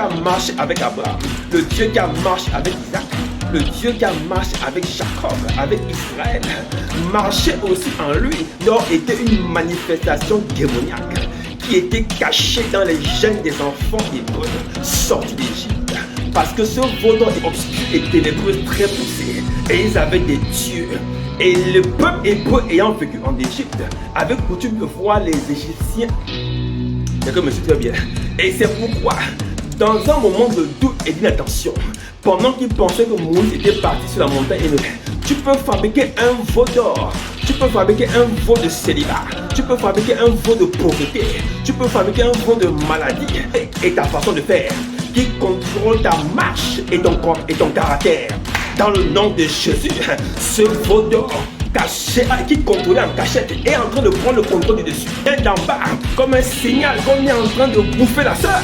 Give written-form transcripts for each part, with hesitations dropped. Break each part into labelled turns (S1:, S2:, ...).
S1: a marché avec Abraham, le Dieu qui a marché avec Isaac, le Dieu qui a marché avec Jacob, avec Israël, marchait aussi en lui. Donc était une manifestation démoniaque qui était cachée dans les gènes des enfants hébreux sortis d'Égypte. Parce que ce vaudor obscur et ténébreux très poussé, et ils avaient des dieux. Et le peuple hébreu ayant vécu en Égypte avait coutume de voir les Égyptiens. C'est comme je très bien. Et c'est pourquoi, dans un moment de doute et d'inattention, pendant qu'ils pensaient que Moïse était parti sur la montagne, tu peux fabriquer un veau d'or, tu peux fabriquer un veau de célibat, tu peux fabriquer un veau de pauvreté, tu peux fabriquer un veau de maladie et ta façon de faire qui contrôle ta marche et ton corps et ton caractère. Dans le nom de Jésus, ce veau d'or caché, qui contrôlait en cachette, est en train de prendre le contrôle du dessus. Et d'en bas, comme un signal qu'on est en train de bouffer la soeur,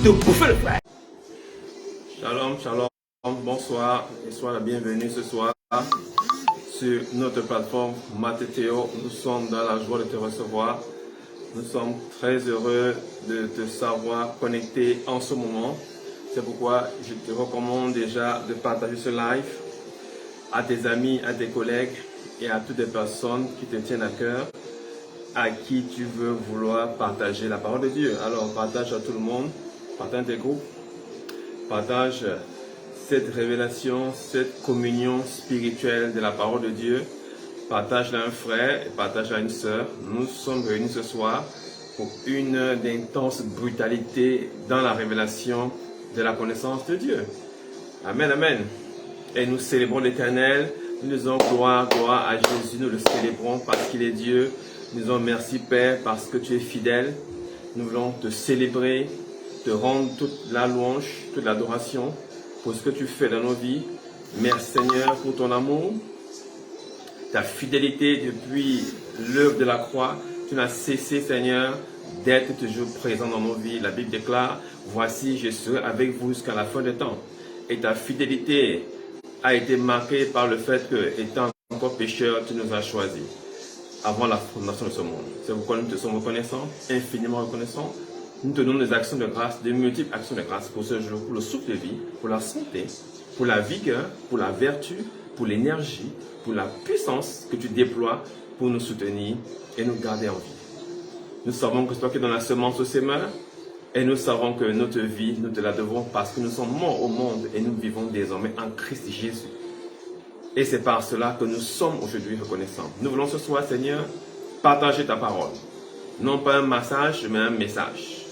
S1: de bouffer le frère. Shalom, shalom, bonsoir et sois la bienvenue ce soir sur notre plateforme Mateteo. Nous sommes dans la joie de te recevoir. Nous sommes très heureux de te savoir connecté en ce moment. C'est pourquoi je te recommande déjà de partager ce live à tes amis, à tes collègues et à toutes les personnes qui te tiennent à cœur, à qui tu veux vouloir partager la parole de Dieu. Alors partage à tout le monde, partage tes groupes, partage cette révélation, cette communion spirituelle de la parole de Dieu. Partage-la à un frère et partage-la à une sœur. Nous sommes réunis ce soir pour une heure d'intense brutalité dans la révélation de la connaissance de Dieu. Amen, amen. Et nous célébrons l'Éternel. Nous disons gloire, gloire à Jésus. Nous le célébrons parce qu'il est Dieu. Nous disons merci Père parce que tu es fidèle. Nous voulons te célébrer, te rendre toute la louange, toute l'adoration pour ce que tu fais dans nos vies. Merci Seigneur pour ton amour, ta fidélité depuis l'œuvre de la croix. Tu n'as cessé Seigneur d'être toujours présent dans nos vies. La Bible déclare, voici je serai avec vous jusqu'à la fin des temps. Et ta fidélité a été marquée par le fait que, étant encore pécheurs, tu nous as choisis avant la fondation de ce monde. C'est pourquoi nous te sommes reconnaissants, infiniment reconnaissants. Nous te donnons des actions de grâce, des multiples actions de grâce pour ce jour, pour le souffle de vie, pour la santé, pour la vigueur, pour la vertu, pour l'énergie, pour la puissance que tu déploies pour nous soutenir et nous garder en vie. Nous savons que c'est toi qui donnes la semence aux semeurs et nous savons que notre vie, nous te la devons parce que nous sommes morts au monde et nous vivons désormais en Christ Jésus. Et c'est par cela que nous sommes aujourd'hui reconnaissants. Nous voulons ce soir, Seigneur, partager ta parole. Non pas un massage, mais un message.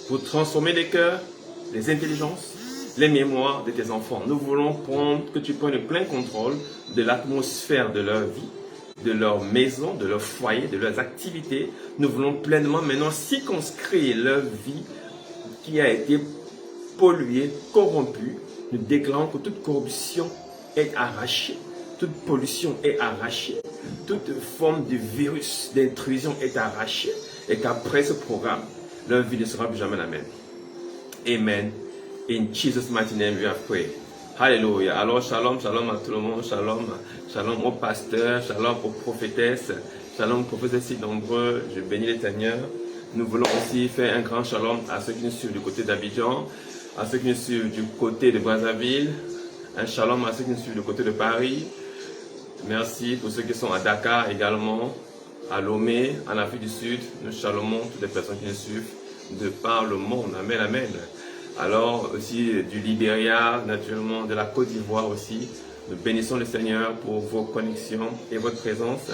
S1: Pour transformer les cœurs, les intelligences, les mémoires de tes enfants. Nous voulons que tu prennes le plein contrôle de l'atmosphère de leur vie, de leur maison, de leur foyer, de leurs activités. Nous voulons pleinement maintenant circonscrire leur vie qui a été polluée, corrompue. Nous déclarons que toute corruption est arrachée, toute pollution est arrachée, toute forme de virus, d'intrusion est arrachée et qu'après ce programme, leur vie ne sera plus jamais la même. Amen. In Jesus' mighty name we have prayed. Hallelujah. Alors, shalom, shalom à tout le monde. Shalom, shalom aux pasteurs, shalom aux prophétesses, shalom aux prophètes si nombreux. Je bénis les Seigneur. Nous voulons aussi faire un grand shalom à ceux qui nous suivent du côté d'Abidjan, à ceux qui nous suivent du côté de Brazzaville, un shalom à ceux qui nous suivent du côté de Paris. Merci pour ceux qui sont à Dakar également, à Lomé, en Afrique du Sud. Nous shalomons toutes les personnes qui nous suivent de par le monde. Amen, amen. Alors aussi du Libéria, naturellement de la Côte d'Ivoire aussi. Nous bénissons le Seigneur pour vos connexions et votre présence.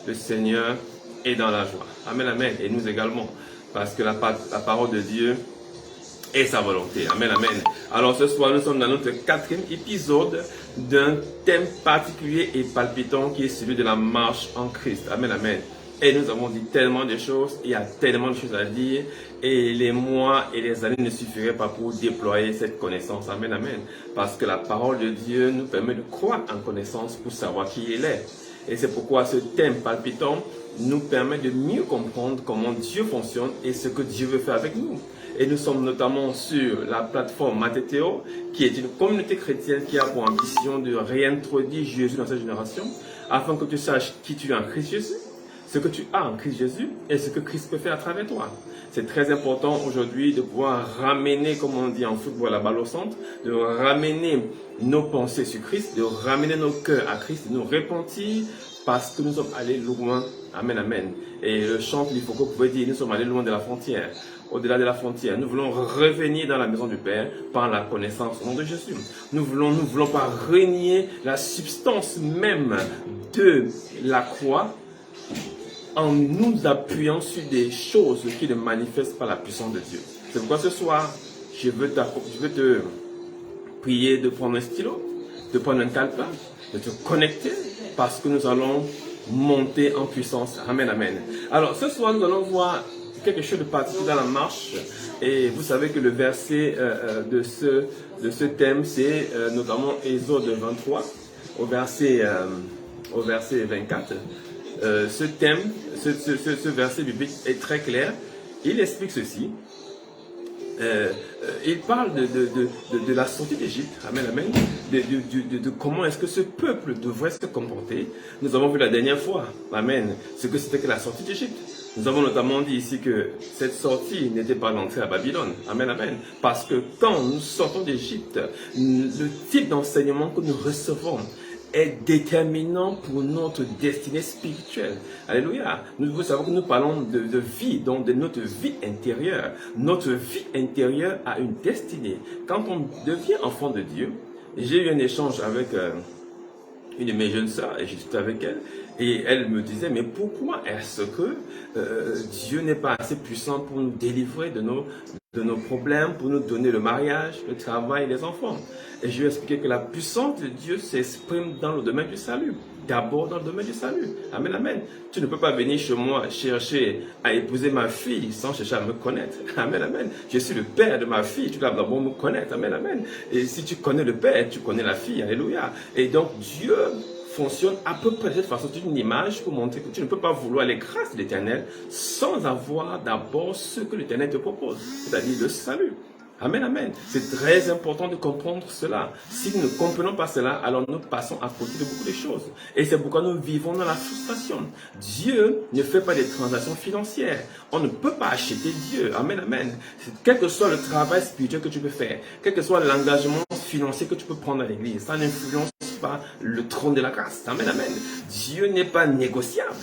S1: Le Seigneur est dans la joie. Amen, amen. Et nous également, parce que la parole de Dieu est sa volonté. Amen, amen. Alors ce soir, nous sommes dans notre 4e épisode d'un thème particulier et palpitant qui est celui de la marche en Christ. Amen, amen. Et nous avons dit tellement de choses, il y a tellement de choses à dire, et les mois et les années ne suffiraient pas pour déployer cette connaissance. Amen, amen. Parce que la parole de Dieu nous permet de croître en connaissance pour savoir qui il est. Et c'est pourquoi ce thème palpitant nous permet de mieux comprendre comment Dieu fonctionne et ce que Dieu veut faire avec nous. Et nous sommes notamment sur la plateforme Mateteo, qui est une communauté chrétienne qui a pour ambition de réintroduire Jésus dans cette génération, afin que tu saches qui tu es en Christ Jésus, ce que tu as en Christ Jésus et ce que Christ peut faire à travers toi. C'est très important aujourd'hui de pouvoir ramener, comme on dit en football, la balle au centre, de ramener nos pensées sur Christ, de ramener nos cœurs à Christ, de nous repentir parce que nous sommes allés loin. Amen, amen. Et le chant, il faut que vous pouvez dire, nous sommes allés loin de la frontière. Au-delà de la frontière, nous voulons revenir dans la maison du Père par la connaissance au nom de Jésus. Nous voulons pas renier la substance même de la croix en nous appuyant sur des choses qui ne manifestent pas la puissance de Dieu. C'est pourquoi ce soir, je veux te prier de prendre un stylo, de prendre un calepin, de te connecter parce que nous allons monter en puissance. Amen, amen. Alors ce soir, nous allons voir quelque chose de particulier dans la marche. Et vous savez que le verset de ce thème, c'est notamment Exode 23 au verset 24. Ce thème, ce verset biblique est très clair. Il explique ceci. Il parle de la sortie d'Égypte, amen, amen, de comment est-ce que ce peuple devrait se comporter. Nous avons vu la dernière fois, amen, ce que c'était que la sortie d'Égypte. Nous avons notamment dit ici que cette sortie n'était pas l'entrée à Babylone, amen, amen, parce que quand nous sortons d'Égypte, le type d'enseignement que nous recevons est déterminant pour notre destinée spirituelle. Alléluia. Vous savez que nous parlons de vie, donc de notre vie intérieure. Notre vie intérieure a une destinée. Quand on devient enfant de Dieu, j'ai eu un échange avec une de mes jeunes sœurs, et j'étais avec elle, et elle me disait, mais pourquoi est-ce que Dieu n'est pas assez puissant pour nous délivrer de nos problèmes, pour nous donner le mariage, le travail, les enfants? Et je lui ai expliqué que la puissance de Dieu s'exprime dans le domaine du salut. D'abord dans le domaine du salut. Amen, amen. Tu ne peux pas venir chez moi chercher à épouser ma fille sans chercher à me connaître. Amen, amen. Je suis le père de ma fille, tu dois d'abord me connaître. Amen, amen. Et si tu connais le père, tu connais la fille. Alléluia. Et donc Dieu fonctionne à peu près de cette façon. C'est une image pour montrer que tu ne peux pas vouloir les grâces de l'Éternel sans avoir d'abord ce que l'Éternel te propose, c'est-à-dire le salut. Amen, amen. C'est très important de comprendre cela. Si nous ne comprenons pas cela, alors nous passons à côté de beaucoup de choses. Et c'est pourquoi nous vivons dans la frustration. Dieu ne fait pas des transactions financières. On ne peut pas acheter Dieu. Amen, amen. Quel que soit le travail spirituel que tu peux faire, quel que soit l'engagement financier que tu peux prendre à l'église, ça n'influence pas le trône de la grâce. Amen, amen. Dieu n'est pas négociable.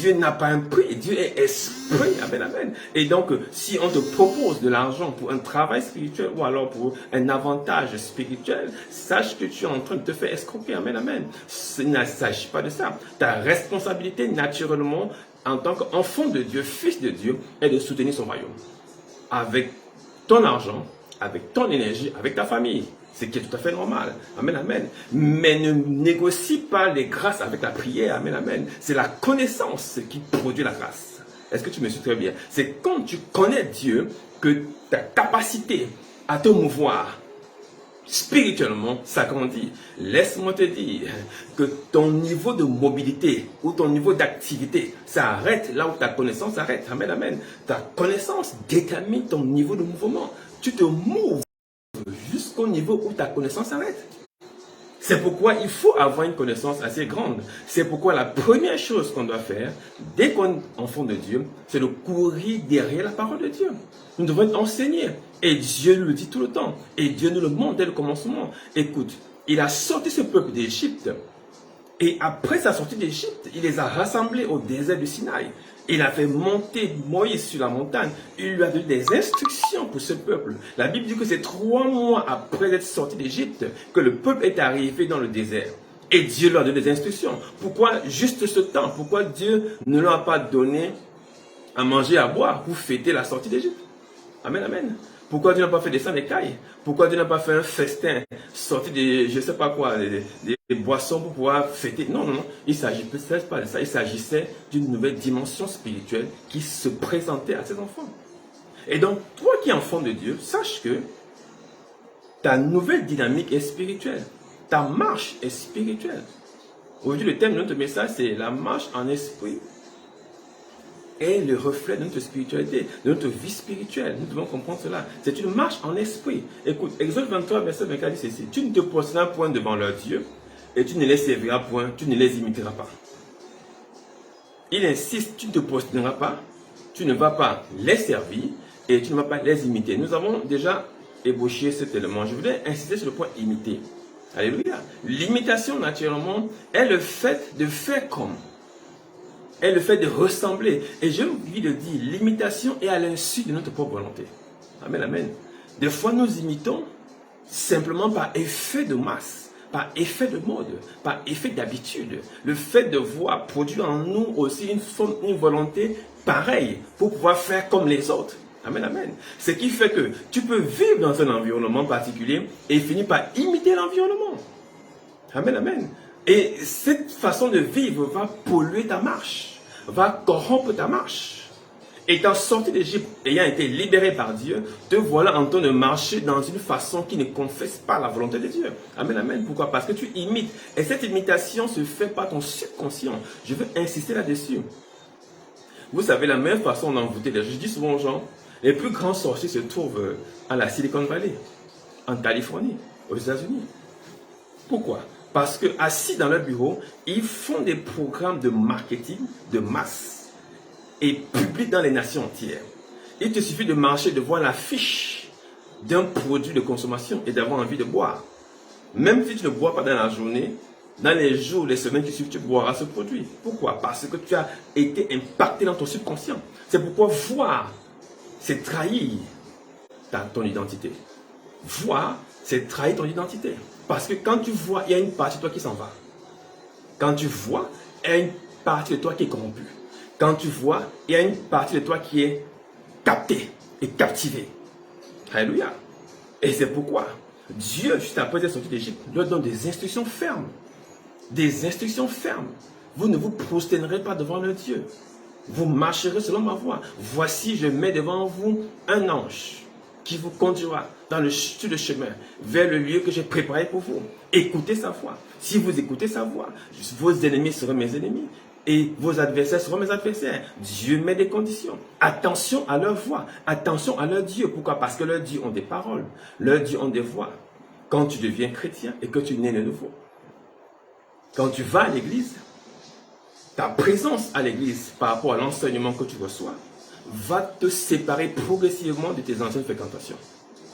S1: Dieu n'a pas un prix. Dieu est esprit. Amen, amen. Et donc, si on te propose de l'argent pour un travail spirituel ou alors pour un avantage spirituel, sache que tu es en train de te faire escroquer. Amen, amen. Il ne s'agit pas de ça. Ta responsabilité, naturellement, en tant qu'enfant de Dieu, fils de Dieu, est de soutenir son royaume. Avec ton argent, avec ton énergie, avec ta famille. Ce qui est tout à fait normal. Amen, amen. Mais ne négocie pas les grâces avec la prière. Amen, amen. C'est la connaissance qui produit la grâce. Est-ce que tu me suis très bien? C'est quand tu connais Dieu que ta capacité à te mouvoir spirituellement s'agrandit. Laisse-moi te dire que ton niveau de mobilité ou ton niveau d'activité s'arrête là où ta connaissance s'arrête. Amen, amen. Ta connaissance détermine ton niveau de mouvement. Tu te mouves jusqu'au niveau où ta connaissance s'arrête. C'est pourquoi il faut avoir une connaissance assez grande. C'est pourquoi la première chose qu'on doit faire, dès qu'on est enfant de Dieu, c'est de courir derrière la parole de Dieu. Nous devons être enseignés. Et Dieu nous le dit tout le temps. Et Dieu nous le montre dès le commencement. Écoute, il a sorti ce peuple d'Égypte. Et après sa sortie d'Égypte, il les a rassemblés au désert du Sinaï. Il a fait monter Moïse sur la montagne. Il lui a donné des instructions pour ce peuple. La Bible dit que c'est 3 mois après être sorti d'Égypte que le peuple est arrivé dans le désert. Et Dieu leur a donné des instructions. Pourquoi juste ce temps? Pourquoi Dieu ne leur a pas donné à manger, à boire pour fêter la sortie d'Égypte? Amen, amen. Pourquoi Dieu n'a pas fait descendre les cailles? Pourquoi Dieu n'a pas fait un festin, sorti des, je ne sais pas quoi, des boissons pour pouvoir fêter? Non, non, non. Il ne s'agit peut-être pas de ça. Il s'agissait d'une nouvelle dimension spirituelle qui se présentait à ses enfants. Et donc, toi qui es enfant de Dieu, sache que ta nouvelle dynamique est spirituelle. Ta marche est spirituelle. Aujourd'hui, le thème de notre message, c'est la marche en esprit est le reflet de notre spiritualité, de notre vie spirituelle. Nous devons comprendre cela. C'est une marche en esprit. Écoute, Exode 23, verset 24 dit ceci. Tu ne te prosterneras point devant leur Dieu et tu ne les serviras point, tu ne les imiteras pas. Il insiste, tu ne te prosterneras pas, tu ne vas pas les servir et tu ne vas pas les imiter. Nous avons déjà ébauché cet élément. Je voudrais insister sur le point imiter. Alléluia. L'imitation, naturellement, est le fait de faire comme. Est le fait de ressembler. Et j'ai envie de dire, l'imitation est à l'insu de notre propre volonté. Amen, amen. Des fois, nous imitons simplement par effet de masse, par effet de mode, par effet d'habitude. Le fait de voir produire en nous aussi une volonté pareille pour pouvoir faire comme les autres. Amen, amen. Ce qui fait que tu peux vivre dans un environnement particulier et finir par imiter l'environnement. Amen, amen. Et cette façon de vivre va polluer ta marche, va corrompre ta marche. Étant sorti d'Égypte, ayant été libéré par Dieu, te voilà en train de marcher dans une façon qui ne confesse pas la volonté de Dieu. Amen, amen. Pourquoi? Parce que tu imites. Et cette imitation se fait par ton subconscient. Je veux insister là-dessus. Vous savez, la meilleure façon d'envoûter les gens, je dis souvent aux gens, les plus grands sorciers se trouvent à la Silicon Valley, en Californie, aux États-Unis. Pourquoi? Parce que assis dans leur bureau, ils font des programmes de marketing de masse et publient dans les nations entières. Il te suffit de marcher, de voir l'affiche d'un produit de consommation et d'avoir envie de boire. Même si tu ne bois pas dans la journée, dans les jours, les semaines qui suivent, tu boiras ce produit. Pourquoi? Parce que tu as été impacté dans ton subconscient. C'est pourquoi voir, c'est trahir ton identité. Voir, c'est trahir ton identité. Parce que quand tu vois, il y a une partie de toi qui s'en va. Quand tu vois, il y a une partie de toi qui est corrompue. Quand tu vois, il y a une partie de toi qui est captée et captivée. Alléluia. Et c'est pourquoi Dieu, juste après être sorti d'Égypte, leur donne des instructions fermes. Des instructions fermes. Vous ne vous prosternerez pas devant le Dieu. Vous marcherez selon ma voie. Voici, je mets devant vous un ange qui vous conduira sur le chemin vers le lieu que j'ai préparé pour vous. Écoutez sa voix. Si vous écoutez sa voix, vos ennemis seront mes ennemis et vos adversaires seront mes adversaires. Dieu met des conditions. Attention à leur voix. Attention à leur Dieu. Pourquoi? Parce que leurs dieux ont des paroles. Leurs dieux ont des voix. Quand tu deviens chrétien et que tu nais de nouveau, quand tu vas à l'église, ta présence à l'église par rapport à l'enseignement que tu reçois va te séparer progressivement de tes anciennes fréquentations.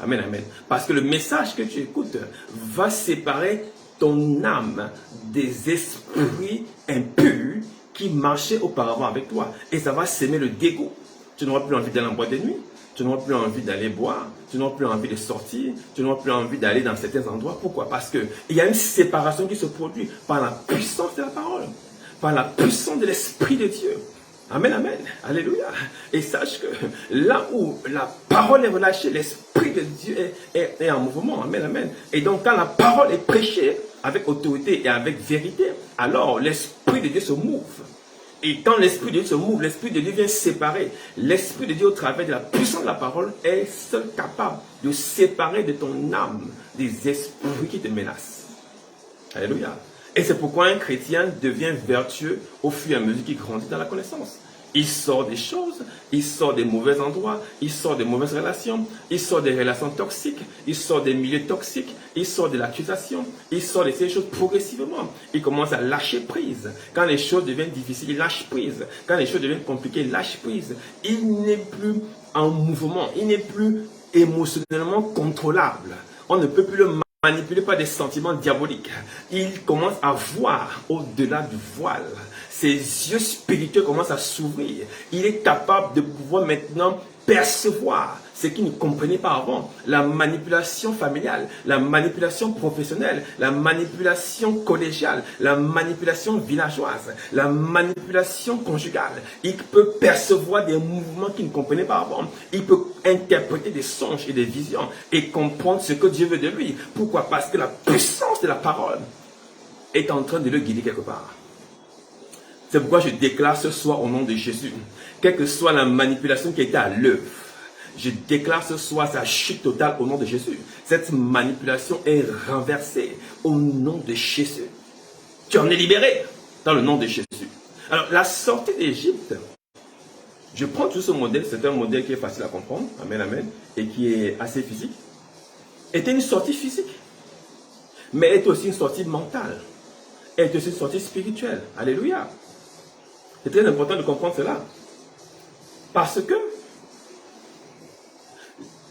S1: Amen, amen. Parce que le message que tu écoutes va séparer ton âme des esprits impurs qui marchaient auparavant avec toi. Et ça va s'aimer le dégoût. Tu n'auras plus envie d'aller en boîte de nuit. Tu n'auras plus envie d'aller boire. Tu n'auras plus envie de sortir. Tu n'auras plus envie d'aller dans certains endroits. Pourquoi? Parce qu'il y a une séparation qui se produit par la puissance de la parole. Par la puissance de l'Esprit de Dieu. Amen, amen. Alléluia. Et sache que là où la parole est relâchée, l'Esprit de Dieu est en mouvement. Amen, amen. Et donc quand la parole est prêchée avec autorité et avec vérité, alors l'Esprit de Dieu se mouve. Et quand l'Esprit de Dieu se mouve, l'Esprit de Dieu vient séparer. L'Esprit de Dieu, au travers de la puissance de la parole, est seul capable de séparer de ton âme des esprits qui te menacent. Alléluia. Et c'est pourquoi un chrétien devient vertueux au fur et à mesure qu'il grandit dans la connaissance. Il sort des choses, il sort des mauvais endroits, il sort des mauvaises relations, il sort des relations toxiques, il sort des milieux toxiques, il sort de l'accusation, il sort de ces choses progressivement. Il commence à lâcher prise. Quand les choses deviennent difficiles, il lâche prise. Quand les choses deviennent compliquées, il lâche prise. Il n'est plus en mouvement, il n'est plus émotionnellement contrôlable. On ne peut plus le manipulé par des sentiments diaboliques. Il commence à voir au-delà du voile. Ses yeux spirituels commencent à s'ouvrir. Il est capable de pouvoir maintenant percevoir ce qu'il ne comprenait pas avant. La manipulation familiale, la manipulation professionnelle, la manipulation collégiale, la manipulation villageoise, la manipulation conjugale. Il peut percevoir des mouvements qu'il ne comprenait pas avant. Il peut interpréter des songes et des visions et comprendre ce que Dieu veut de lui. Pourquoi? Parce que la puissance de la parole est en train de le guider quelque part. C'est pourquoi je déclare ce soir au nom de Jésus, quelle que soit la manipulation qui a été à l'œuvre, je déclare ce soir sa chute totale au nom de Jésus. Cette manipulation est renversée au nom de Jésus. Tu en es libéré dans le nom de Jésus. Alors, la sortie d'Égypte, je prends tout ce modèle, c'est un modèle qui est facile à comprendre, amen, amen, et qui est assez physique, était une sortie physique, mais est aussi une sortie mentale, est aussi une sortie spirituelle. Alléluia. C'est très important de comprendre cela. Parce que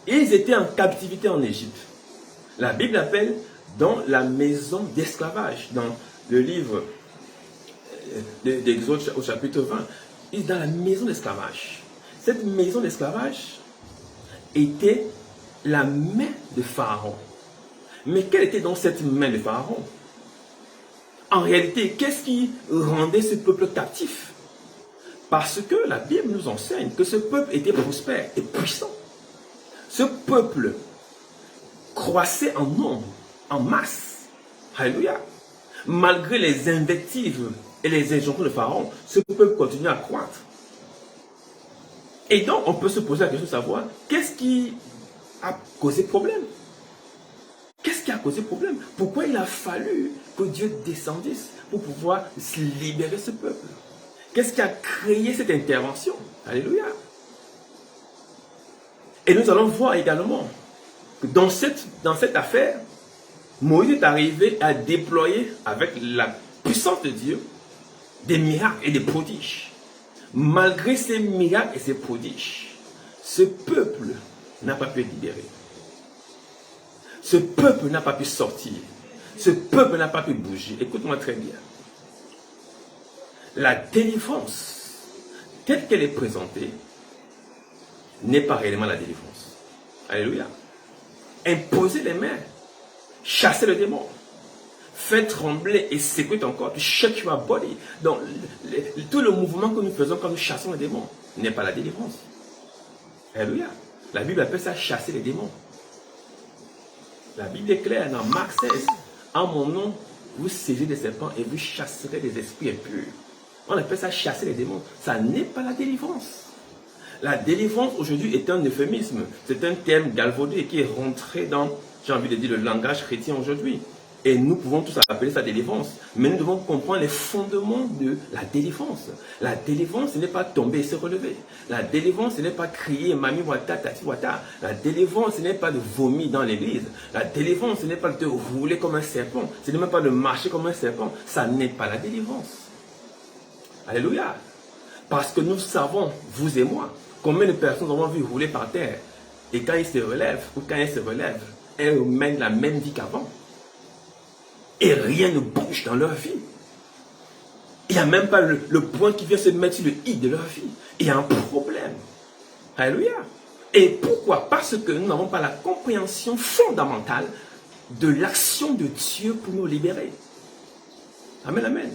S1: ils étaient en captivité en Égypte. La Bible appelle dans la maison d'esclavage, dans le livre d'Exode au chapitre 20, ils dans la maison d'esclavage. Cette maison d'esclavage était la main de Pharaon. Mais quelle était donc cette main de Pharaon? En réalité, qu'est-ce qui rendait ce peuple captif? Parce que la Bible nous enseigne que ce peuple était prospère et puissant. Ce peuple croissait en nombre, en masse. Alléluia. Malgré les invectives et les injonctions de Pharaon, ce peuple continuait à croître. Et donc, on peut se poser la question de savoir, qu'est-ce qui a causé problème? Qu'est-ce qui a causé problème? Pourquoi il a fallu que Dieu descendisse pour pouvoir libérer ce peuple? Qu'est-ce qui a créé cette intervention? Alléluia. Et nous allons voir également que dans cette affaire, Moïse est arrivé à déployer avec la puissance de Dieu des miracles et des prodiges. Malgré ces miracles et ces prodiges, ce peuple n'a pas pu être libéré. Ce peuple n'a pas pu sortir. Ce peuple n'a pas pu bouger. Écoute-moi très bien. La délivrance, telle qu'elle est présentée, n'est pas réellement la délivrance. Alléluia. Imposer les mains, chasser le démon, faire trembler et secouer ton corps, to shake your body. Donc, tout le mouvement que nous faisons quand nous chassons les démons n'est pas la délivrance. Alléluia. La Bible appelle ça chasser les démons. La Bible est claire dans Marc 16. En mon nom, vous saisirez des serpents et vous chasserez des esprits impurs. On appelle ça chasser les démons. Ça n'est pas la délivrance. La délivrance aujourd'hui est un euphémisme. C'est un terme galvaudé qui est rentré dans, j'ai envie de dire, le langage chrétien aujourd'hui. Et nous pouvons tous appeler ça délivrance. Mais nous devons comprendre les fondements de la délivrance. La délivrance, ce n'est pas tomber et se relever. La délivrance, ce n'est pas crier mami wata, tati wata. La délivrance, ce n'est pas de vomir dans l'église. La délivrance, ce n'est pas de rouler comme un serpent. Ce n'est même pas de marcher comme un serpent. Ça n'est pas la délivrance. Alléluia. Parce que nous savons, vous et moi, combien de personnes ont vu rouler par terre. Et quand ils se relèvent, ou quand elles se relèvent, elles mènent la même vie qu'avant. Et rien ne bouge dans leur vie. Il n'y a même pas le point qui vient se mettre sur le i de leur vie. Il y a un problème. Alléluia. Et pourquoi? Parce que nous n'avons pas la compréhension fondamentale de l'action de Dieu pour nous libérer. Amen, amen.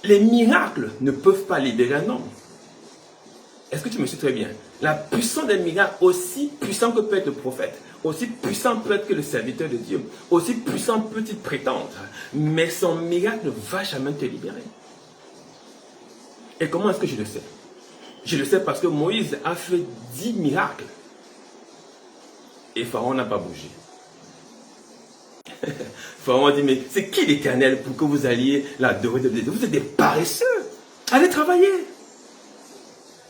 S1: Les miracles ne peuvent pas libérer un homme. Est-ce que tu me suis très bien? La puissance des miracles, aussi puissant que peut être le prophète, aussi puissant peut être que le serviteur de Dieu, aussi puissant peut-il prétendre, mais son miracle ne va jamais te libérer. Et comment est-ce que je le sais? Je le sais parce que Moïse a fait 10 miracles et Pharaon n'a pas bougé. Pharaon a dit, mais c'est qui l'Éternel pour que vous alliez l'adorer? Vous êtes des paresseux. Allez travailler.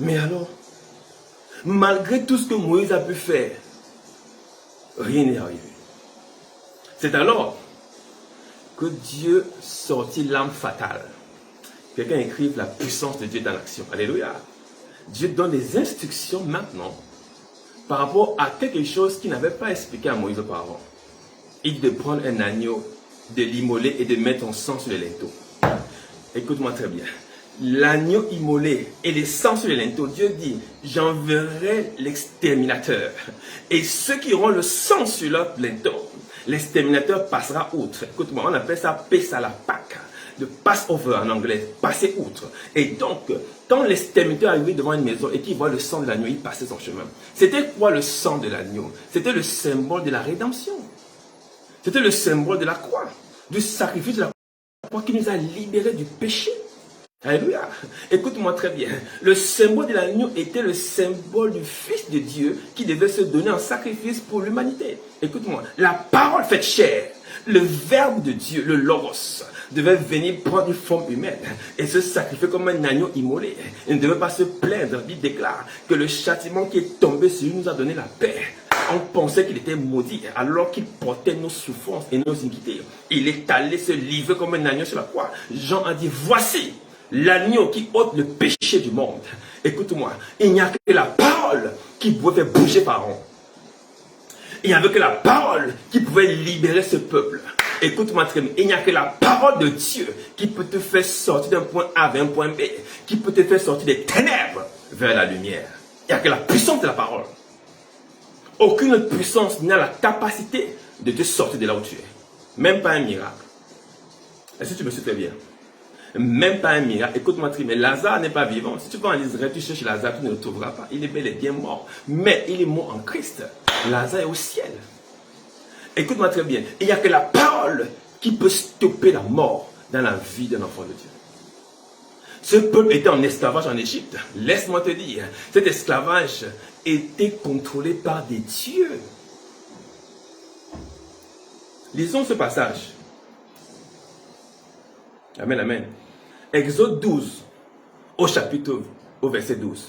S1: Mais alors, malgré tout ce que Moïse a pu faire, rien n'est arrivé. C'est alors que Dieu sortit l'arme fatale. Quelqu'un écrive la puissance de Dieu dans l'action. Alléluia. Dieu donne des instructions maintenant par rapport à quelque chose qu'il n'avait pas expliqué à Moïse auparavant. Il dit de prendre un agneau, de l'immoler et de mettre son sang sur les linteaux. Écoute-moi très bien. L'agneau immolé et les sangs sur les linteaux, Dieu dit, j'enverrai l'exterminateur. Et ceux qui auront le sang sur leur linteau, l'exterminateur passera outre. Écoute-moi, on appelle ça pesa la Pâque, de Passover en anglais, passer outre. Et donc, quand l'exterminateur arrivait devant une maison et qu'il voit le sang de l'agneau, il passait son chemin. C'était quoi le sang de l'agneau? C'était le symbole de la rédemption. C'était le symbole de la croix, du sacrifice de la croix qui nous a libérés du péché. Alléluia. Écoute-moi très bien. Le symbole de l'agneau était le symbole du Fils de Dieu qui devait se donner en sacrifice pour l'humanité. Écoute-moi. La parole faite chair, le Verbe de Dieu, le Logos, devait venir prendre une forme humaine et se sacrifier comme un agneau immolé. Il ne devait pas se plaindre. Il déclare que le châtiment qui est tombé sur lui nous a donné la paix. On pensait qu'il était maudit alors qu'il portait nos souffrances et nos iniquités. Il est allé se livrer comme un agneau sur la croix. Jean a dit, voici l'agneau qui ôte le péché du monde. Écoute-moi, il n'y a que la parole qui pouvait faire bouger Pharaon. Il n'y avait que la parole qui pouvait libérer ce peuple. Écoute-moi très bien, il n'y a que la parole de Dieu qui peut te faire sortir d'un point A vers un point B, qui peut te faire sortir des ténèbres vers la lumière. Il n'y a que la puissance de la parole. Aucune autre puissance n'a la capacité de te sortir de là où tu es. Même pas un miracle. Est-ce que tu me suis très bien? Même pas un miracle. Écoute-moi très bien, Lazare n'est pas vivant. Si tu vas en Israël, tu cherches Lazare, tu ne le trouveras pas. Il est bel et bien mort. Mais il est mort en Christ. Lazare est au ciel. Écoute-moi très bien. Il n'y a que la parole qui peut stopper la mort dans la vie d'un enfant de Dieu. Ce peuple était en esclavage en Égypte. Laisse-moi te dire, cet esclavage était contrôlé par des dieux. Lisons ce passage. Amen, amen. Exode 12, au verset 12.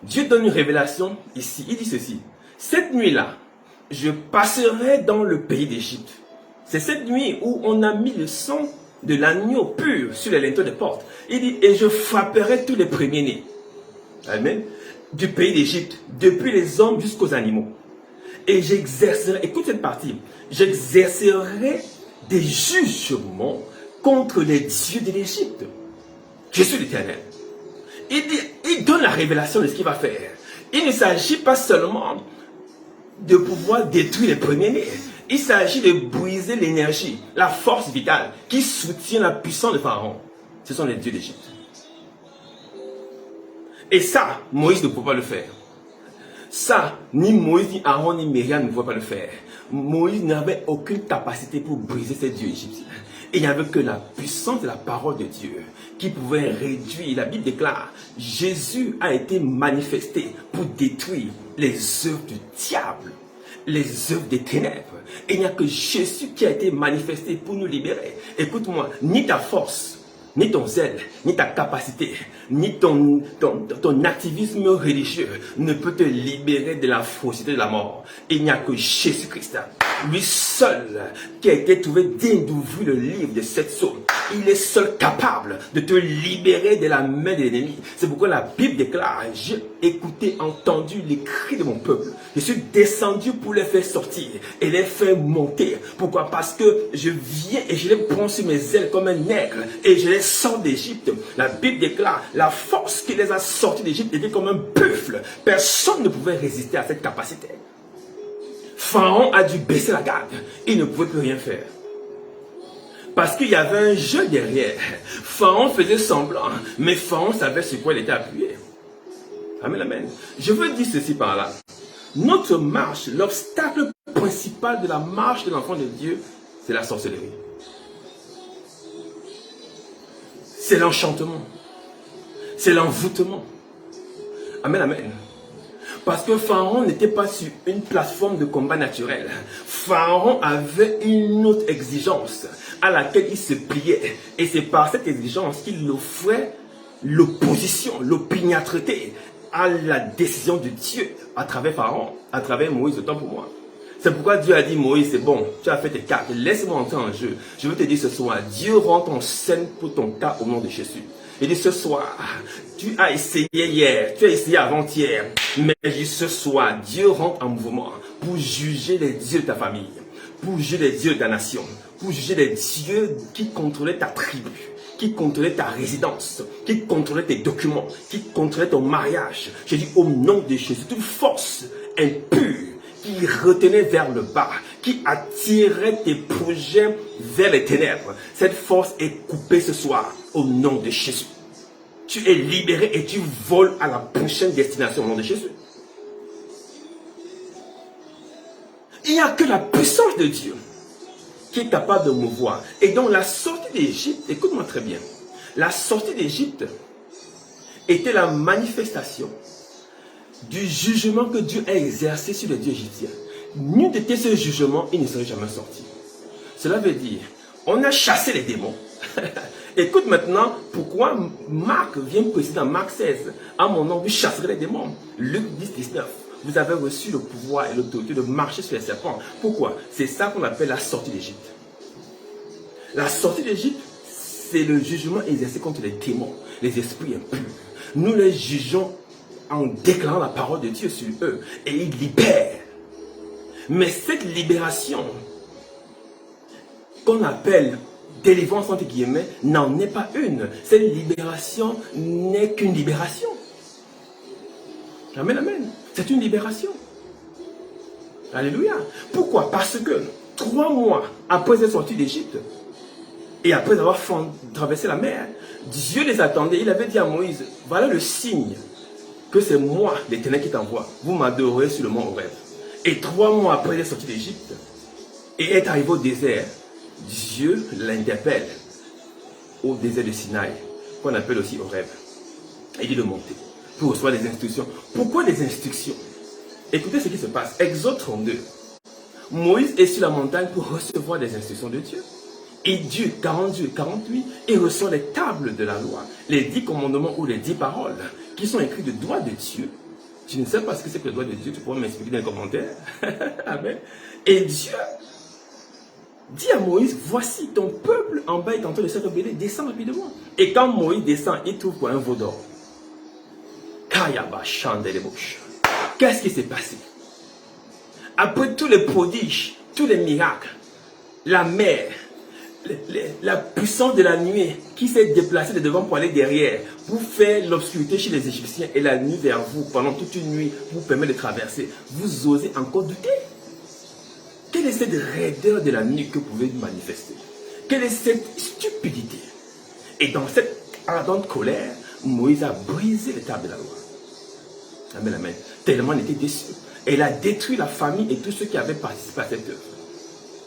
S1: Dieu donne une révélation ici. Il dit ceci. Cette nuit-là, je passerai dans le pays d'Égypte. C'est cette nuit où on a mis le sang de l'agneau pur sur les linteaux des portes. Il dit, et je frapperai tous les premiers-nés. Amen. Du pays d'Égypte, depuis les hommes jusqu'aux animaux. Et j'exercerai, écoute cette partie, j'exercerai des jugements contre les dieux de l'Égypte. Je suis l'Éternel. Il donne la révélation de ce qu'il va faire. Il ne s'agit pas seulement de pouvoir détruire les premiers-nés. Il s'agit de briser l'énergie, la force vitale qui soutient la puissance de Pharaon. Ce sont les dieux d'Égypte. Et ça, Moïse ne peut pas le faire. Ça, ni Moïse, ni Aaron, ni Myriam ne pouvaient pas le faire. Moïse n'avait aucune capacité pour briser ces dieux égyptiens. Et il n'y avait que la puissance de la parole de Dieu qui pouvait réduire. La Bible déclare, Jésus a été manifesté pour détruire les œuvres du diable, les œuvres des ténèbres. Et il n'y a que Jésus qui a été manifesté pour nous libérer. Écoute-moi, ni ta force, ni ton zèle, ni ta capacité, ni ton activisme religieux ne peut te libérer de la fausseté de la mort. Il n'y a que Jésus-Christ, lui seul, qui a été trouvé digne d'ouvrir le livre de cette somme. Il est seul capable de te libérer de la main de l'ennemi. C'est pourquoi la Bible déclare, j'ai écouté, entendu les cris de mon peuple. Je suis descendu pour les faire sortir et les faire monter. Pourquoi? Parce que je viens et je les prends sur mes ailes comme un aigle et je les sors d'Égypte. La Bible déclare, la force qui les a sortis d'Égypte était comme un buffle. Personne ne pouvait résister à cette capacité. Pharaon a dû baisser la garde. Il ne pouvait plus rien faire. Parce qu'il y avait un jeu derrière. Pharaon faisait semblant, mais Pharaon savait sur quoi il était appuyé. Amen, amen. Je veux dire ceci par là. Notre marche, l'obstacle principal de la marche de l'enfant de Dieu, c'est la sorcellerie. C'est l'enchantement. C'est l'envoûtement. Amen, amen. Parce que Pharaon n'était pas sur une plateforme de combat naturel. Pharaon avait une autre exigence à laquelle il se pliait. Et c'est par cette exigence qu'il offrait l'opposition, l'opiniâtreté à la décision de Dieu à travers Pharaon, à travers Moïse, autant pour moi. C'est pourquoi Dieu a dit, Moïse, c'est bon, tu as fait tes cartes, laisse-moi entrer en jeu. Je veux te dire ce soir, Dieu rentre en scène pour ton cas au nom de Jésus. Il dit ce soir, tu as essayé hier, tu as essayé avant-hier, mais ce soir, Dieu rentre en mouvement pour juger les dieux de ta famille, pour juger les dieux de ta nation, pour juger les dieux qui contrôlaient ta tribu, qui contrôlaient ta résidence, qui contrôlaient tes documents, qui contrôlaient ton mariage. Je dis au nom de Jésus, toute force impure qui retenait vers le bas, qui attirait tes projets vers les ténèbres. Cette force est coupée ce soir au nom de Jésus. Tu es libéré et tu voles à la prochaine destination au nom de Jésus. Il n'y a que la puissance de Dieu qui est capable de mouvoir. Et donc la sortie d'Égypte, écoute-moi très bien, la sortie d'Égypte était la manifestation du jugement que Dieu a exercé sur les dieux égyptiens. N'eût été ce jugement, il ne serait jamais sorti. Cela veut dire, on a chassé les démons. Écoute maintenant pourquoi Marc vient préciser dans Marc 16. À mon nom, vous chasserez les démons. Luc 10, 19. Vous avez reçu le pouvoir et l'autorité de marcher sur les serpents. Pourquoi? C'est ça qu'on appelle la sortie d'Égypte. La sortie d'Égypte, c'est le jugement exercé contre les démons, les esprits impurs. Nous les jugeons en déclarant la parole de Dieu sur eux et ils libèrent. Mais cette libération qu'on appelle délivrance entre guillemets n'en est pas une. Cette libération n'est qu'une libération. Amen, amen. C'est une libération. Alléluia. Pourquoi? Parce que 3 mois après être sortis d'Égypte et après avoir traversé la mer, Dieu les attendait. Il avait dit à Moïse, voilà le signe que c'est moi, l'Éternel, qui t'envoie. Vous m'adorerez sur le mont Horeb. Et 3 mois après être sorti d'Égypte et être arrivé au désert, Dieu l'interpelle au désert de Sinaï, qu'on appelle aussi Horeb. Il dit de monter pour recevoir des instructions. Pourquoi des instructions? Écoutez ce qui se passe. Exode 32. Moïse est sur la montagne pour recevoir des instructions de Dieu. Et Dieu, 40 jours, 48, il reçoit les tables de la loi, les 10 commandements ou les 10 paroles qui sont écrites de doigt de Dieu. Tu ne sais pas ce que c'est que le doigt de Dieu, tu pourras m'expliquer dans les commentaires. Amen. Et Dieu dit à Moïse, voici ton peuple en bas est en train de se rebeller, descends rapidement. Et quand Moïse descend, il trouve quoi? Un veau d'or. Kayaba Chandelebouche. Qu'est-ce qui s'est passé? Après tous les prodiges, tous les miracles, la mer, la puissance de la nuit qui s'est déplacée de devant pour aller derrière, pour faire l'obscurité chez les Égyptiens et la nuit vers vous pendant toute une nuit, vous permet de traverser, vous osez encore douter? Quelle est cette raideur de la nuit que vous pouvez manifester? Quelle est cette stupidité? Et dans cette ardente colère, Moïse a brisé les tables de la loi. Amen, amen. Tellement il était déçu. Et il a détruit la famille et tous ceux qui avaient participé à cette œuvre.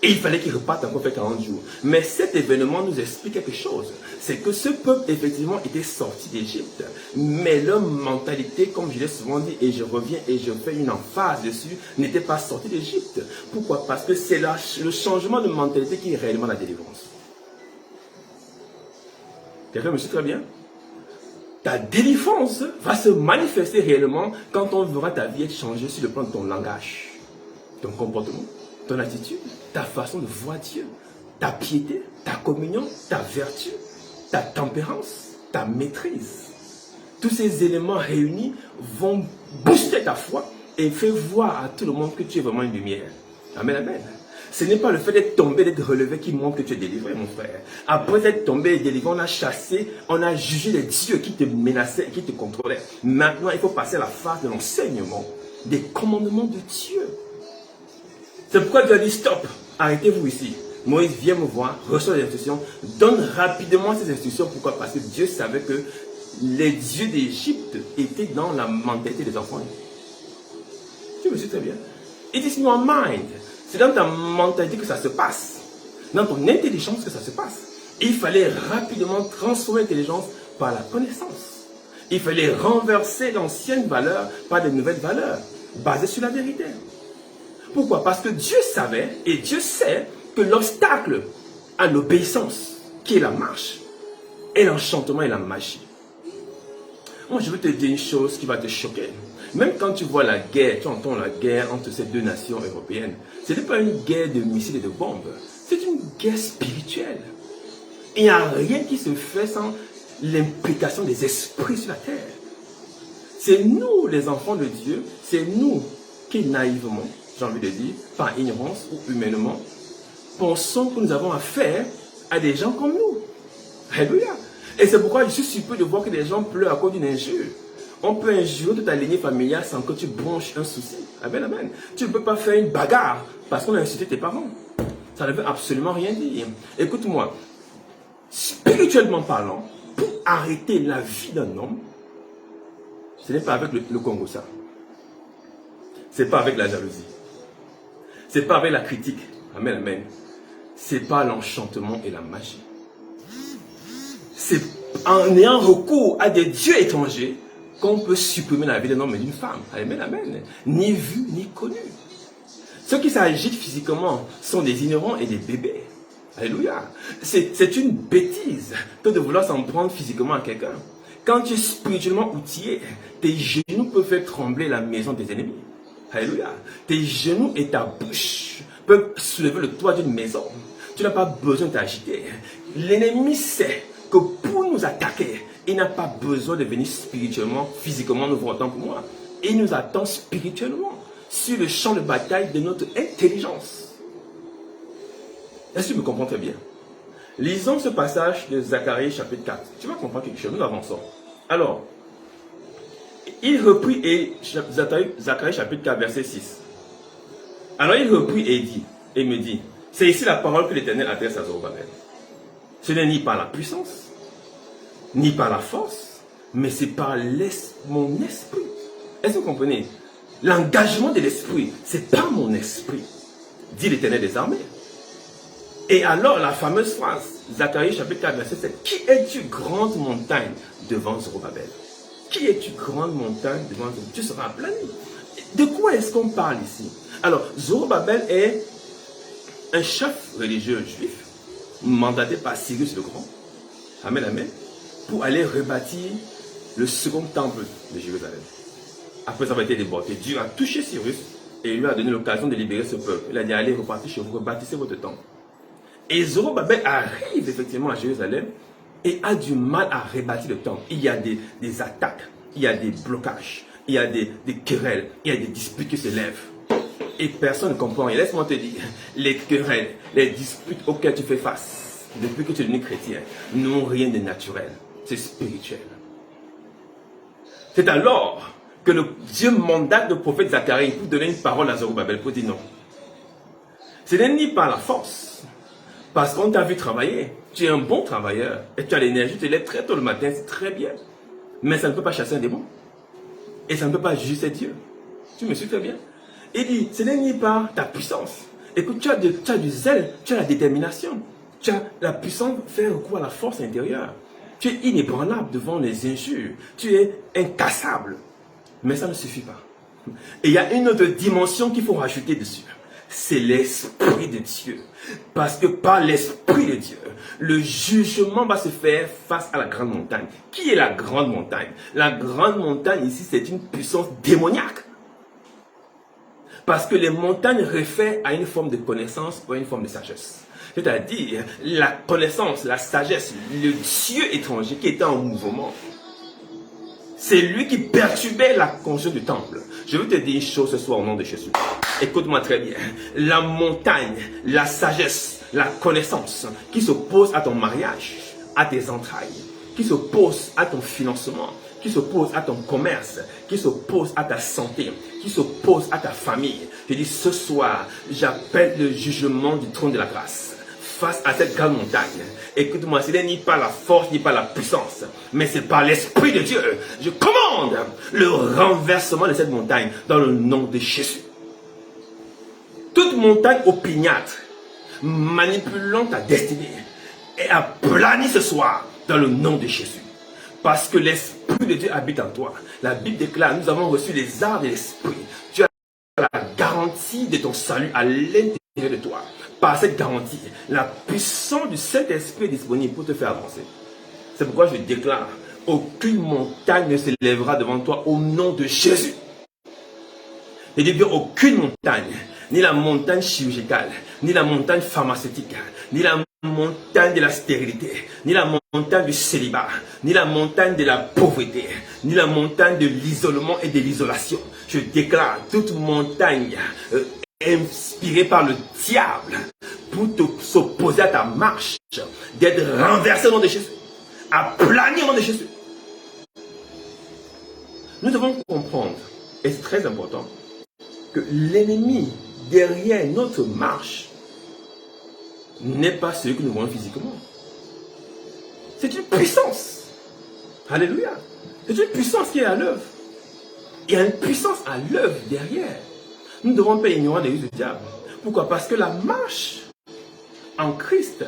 S1: Et il fallait qu'il reparte encore fait 40 jours. Mais cet événement nous explique quelque chose. C'est que ce peuple, effectivement, était sorti d'Égypte. Mais leur mentalité, comme je l'ai souvent dit, et je reviens et je fais une emphase dessus, n'était pas sorti d'Égypte. Pourquoi? Parce que c'est le changement de mentalité qui est réellement la délivrance. Quelqu'un me suit très bien? Ta délivrance va se manifester réellement quand on verra ta vie être changée sur le plan de ton langage, ton comportement, ton attitude, ta façon de voir Dieu, ta piété, ta communion, ta vertu, ta tempérance, ta maîtrise. Tous ces éléments réunis vont booster ta foi et faire voir à tout le monde que tu es vraiment une lumière. Amen, amen. Ce n'est pas le fait d'être tombé, d'être relevé qui montre que tu es délivré, mon frère. Après être tombé et délivré, on a chassé, on a jugé les dieux qui te menaçaient, qui te contrôlaient. Maintenant, il faut passer à la phase de l'enseignement, des commandements de Dieu. C'est pourquoi Dieu a dit stop, arrêtez-vous ici. Moïse vient me voir, reçoit les instructions, donne rapidement ces instructions. Pourquoi? Parce que Dieu savait que les dieux d'Égypte étaient dans la mentalité des enfants. Tu me suis très bien. It is your mind. C'est dans ta mentalité que ça se passe. Dans ton intelligence que ça se passe. Et il fallait rapidement transformer l'intelligence par la connaissance. Il fallait renverser l'ancienne valeur par de nouvelles valeurs, basées sur la vérité. Pourquoi? Parce que Dieu savait et Dieu sait que l'obstacle à l'obéissance, qui est la marche, est l'enchantement et la magie. Moi, je veux te dire une chose qui va te choquer. Même quand tu vois la guerre, tu entends la guerre entre ces deux nations européennes, ce n'est pas une guerre de missiles et de bombes, c'est une guerre spirituelle. Il n'y a rien qui se fait sans l'implication des esprits sur la terre. C'est nous, les enfants de Dieu, c'est nous qui naïvement, j'ai envie de dire, par ignorance ou humainement, pensons que nous avons affaire à des gens comme nous. Alléluia. Et c'est pourquoi je suis surpris de voir que des gens pleurent à cause d'une injure. On peut injurer toute ta lignée familiale sans que tu bronches un souci. Amen, amen. Tu ne peux pas faire une bagarre parce qu'on a insulté tes parents. Ça ne veut absolument rien dire. Écoute-moi, spirituellement parlant, pour arrêter la vie d'un homme, ce n'est pas avec le Congo ça. Ce n'est pas avec la jalousie. Ce n'est pas avec la critique. Amen, amen. Ce n'est pas l'enchantement et la magie. C'est en ayant recours à des dieux étrangers qu'on peut supprimer la vie d'un homme et d'une femme. Amen, amen. Ni vu, ni connu. Ceux qui s'agitent physiquement sont des ignorants et des bébés. Alléluia. C'est une bêtise que de vouloir s'en prendre physiquement à quelqu'un. Quand tu es spirituellement outillé, tes genoux peuvent faire trembler la maison des ennemis. Alléluia. Tes genoux et ta bouche peuvent soulever le toit d'une maison. Tu n'as pas besoin de t'agiter. L'ennemi sait que pour nous attaquer, il n'a pas besoin de venir spirituellement, physiquement nous voir autant que moi. Il nous attend spirituellement sur le champ de bataille de notre intelligence. Est-ce que tu me comprends très bien? Lisons ce passage de Zacharie chapitre 4. Tu vas comprendre quelque chose, nous avançons. Alors, il reprit et Zacharie chapitre 4 verset 6. Alors il reprit et me dit, c'est ici la parole que l'Éternel adresse à Zorobabel. Ce n'est ni par la puissance, ni par la force, mais c'est par mon esprit. Est-ce que vous comprenez? L'engagement de l'esprit, c'est pas mon esprit, dit l'Éternel des armées. Et alors la fameuse phrase, Zacharie chapitre 4 verset 7, qui es-tu grande montagne devant Zorobabel? Qui es-tu grande montagne devant Zorobabel? Tu seras aplani. De quoi est-ce qu'on parle ici? Alors, Zorobabel est un chef religieux juif mandaté par Cyrus le Grand, amen, amen, pour aller rebâtir le second temple de Jérusalem. Après avoir été débordé, Dieu a touché Cyrus et il lui a donné l'occasion de libérer ce peuple. Il a dit, allez, repartez chez vous, rebâtissez votre temple. Et Zorobabel arrive effectivement à Jérusalem et a du mal à rebâtir le temple. Il y a des attaques, il y a des blocages, il y a des querelles, il y a des disputes qui se lèvent. Et personne ne comprend. Et laisse-moi te dire, les querelles, les disputes auxquelles tu fais face, depuis que tu es devenu chrétien, n'ont rien de naturel. C'est spirituel. C'est alors que Dieu mandate le prophète Zacharie pour donner une parole à Zorobabel pour dire non. Ce n'est ni par la force, parce qu'on t'a vu travailler. Tu es un bon travailleur et tu as l'énergie, tu te lèves très tôt le matin, c'est très bien. Mais ça ne peut pas chasser un démon. Et ça ne peut pas juger Dieu. Tu me suis très bien. Il dit, ce n'est ni par ta puissance. Écoute, tu as du zèle, tu as la détermination. Tu as la puissance de faire recours à la force intérieure. Tu es inébranlable devant les injures. Tu es incassable. Mais ça ne suffit pas. Et il y a une autre dimension qu'il faut rajouter dessus. C'est l'Esprit de Dieu. Parce que par l'Esprit de Dieu, le jugement va se faire face à la grande montagne. Qui est la grande montagne? La grande montagne ici, c'est une puissance démoniaque. Parce que les montagnes réfèrent à une forme de connaissance ou à une forme de sagesse. C'est-à-dire la connaissance, la sagesse, le Dieu étranger qui était en mouvement. C'est lui qui perturbait la conscience du temple. Je veux te dire une chose ce soir au nom de Jésus. Écoute-moi très bien. La montagne, la sagesse, la connaissance qui s'oppose à ton mariage, à tes entrailles, qui s'oppose à ton financement, qui s'oppose à ton commerce, qui s'oppose à ta santé, qui s'oppose à ta famille. Je dis ce soir, j'appelle le jugement du trône de la grâce face à cette grande montagne. Écoute-moi, ce n'est ni par la force, ni par la puissance, mais c'est par l'Esprit de Dieu. Je commande le renversement de cette montagne dans le nom de Jésus. Toute montagne opiniâtre, manipulant ta destinée, est aplanie ce soir dans le nom de Jésus. Parce que l'Esprit de Dieu habite en toi. La Bible déclare, nous avons reçu les arts de l'Esprit. Tu as la garantie de ton salut à l'intérieur de toi. Par cette garantie, la puissance du Saint-Esprit est disponible pour te faire avancer. C'est pourquoi je déclare, aucune montagne ne s'élèvera devant toi au nom de Jésus. Je dis bien aucune montagne, ni la montagne chirurgicale, ni la montagne pharmaceutique, ni la montagne de la stérilité, ni la montagne du célibat, ni la montagne de la pauvreté, ni la montagne de l'isolement et de l'isolation. Je déclare toute montagne inspirée par le diable pour s'opposer à ta marche, d'être renversée au nom de Jésus, aplanie au nom de Jésus. Nous devons comprendre, et c'est très important, que l'ennemi derrière notre marche n'est pas celui que nous voyons physiquement. C'est une puissance. Alléluia. C'est une puissance qui est à l'œuvre. Il y a une puissance à l'œuvre derrière. Nous ne devons pas ignorer les ruses du diable. Pourquoi? Parce que la marche en Christ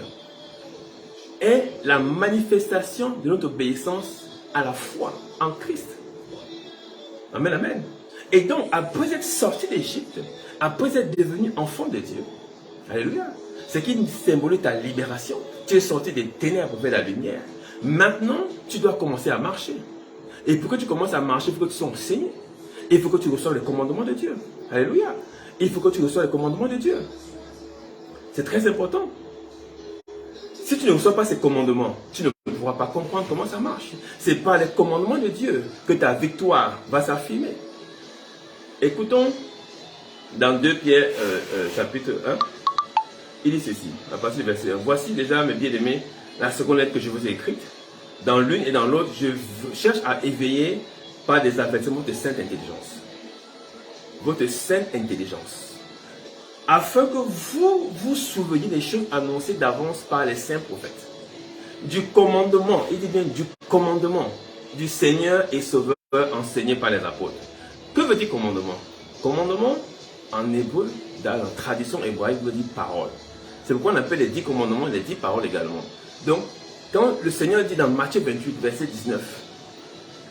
S1: est la manifestation de notre obéissance à la foi en Christ. Amen, amen. Et donc, après être sorti d'Égypte, après être devenu enfant de Dieu, alléluia, ce qui symbolise ta libération. Tu es sorti des ténèbres vers la lumière. Maintenant, tu dois commencer à marcher. Et pour que tu commences à marcher, il faut que tu sois enseigné. Il faut que tu reçoives les commandements de Dieu. Alléluia. Il faut que tu reçoives les commandements de Dieu. C'est très important. Si tu ne reçois pas ces commandements, tu ne pourras pas comprendre comment ça marche. C'est par les commandements de Dieu que ta victoire va s'affirmer. Écoutons dans 2 Pierre chapitre 1, il dit ceci, à partir du verset 1. Voici déjà, mes bien-aimés, la seconde lettre que je vous ai écrite. Dans l'une et dans l'autre, je cherche à éveiller par des avertissements de sainte intelligence. Votre sainte intelligence. Afin que vous vous souveniez des choses annoncées d'avance par les saints prophètes. Du commandement, il dit bien du commandement du Seigneur et Sauveur enseigné par les apôtres. Que veut dire commandement? Commandement, en hébreu, dans la tradition hébraïque, veut dire parole. C'est pourquoi on appelle les 10 commandements les 10 paroles également. Donc, quand le Seigneur dit dans Matthieu 28, verset 19,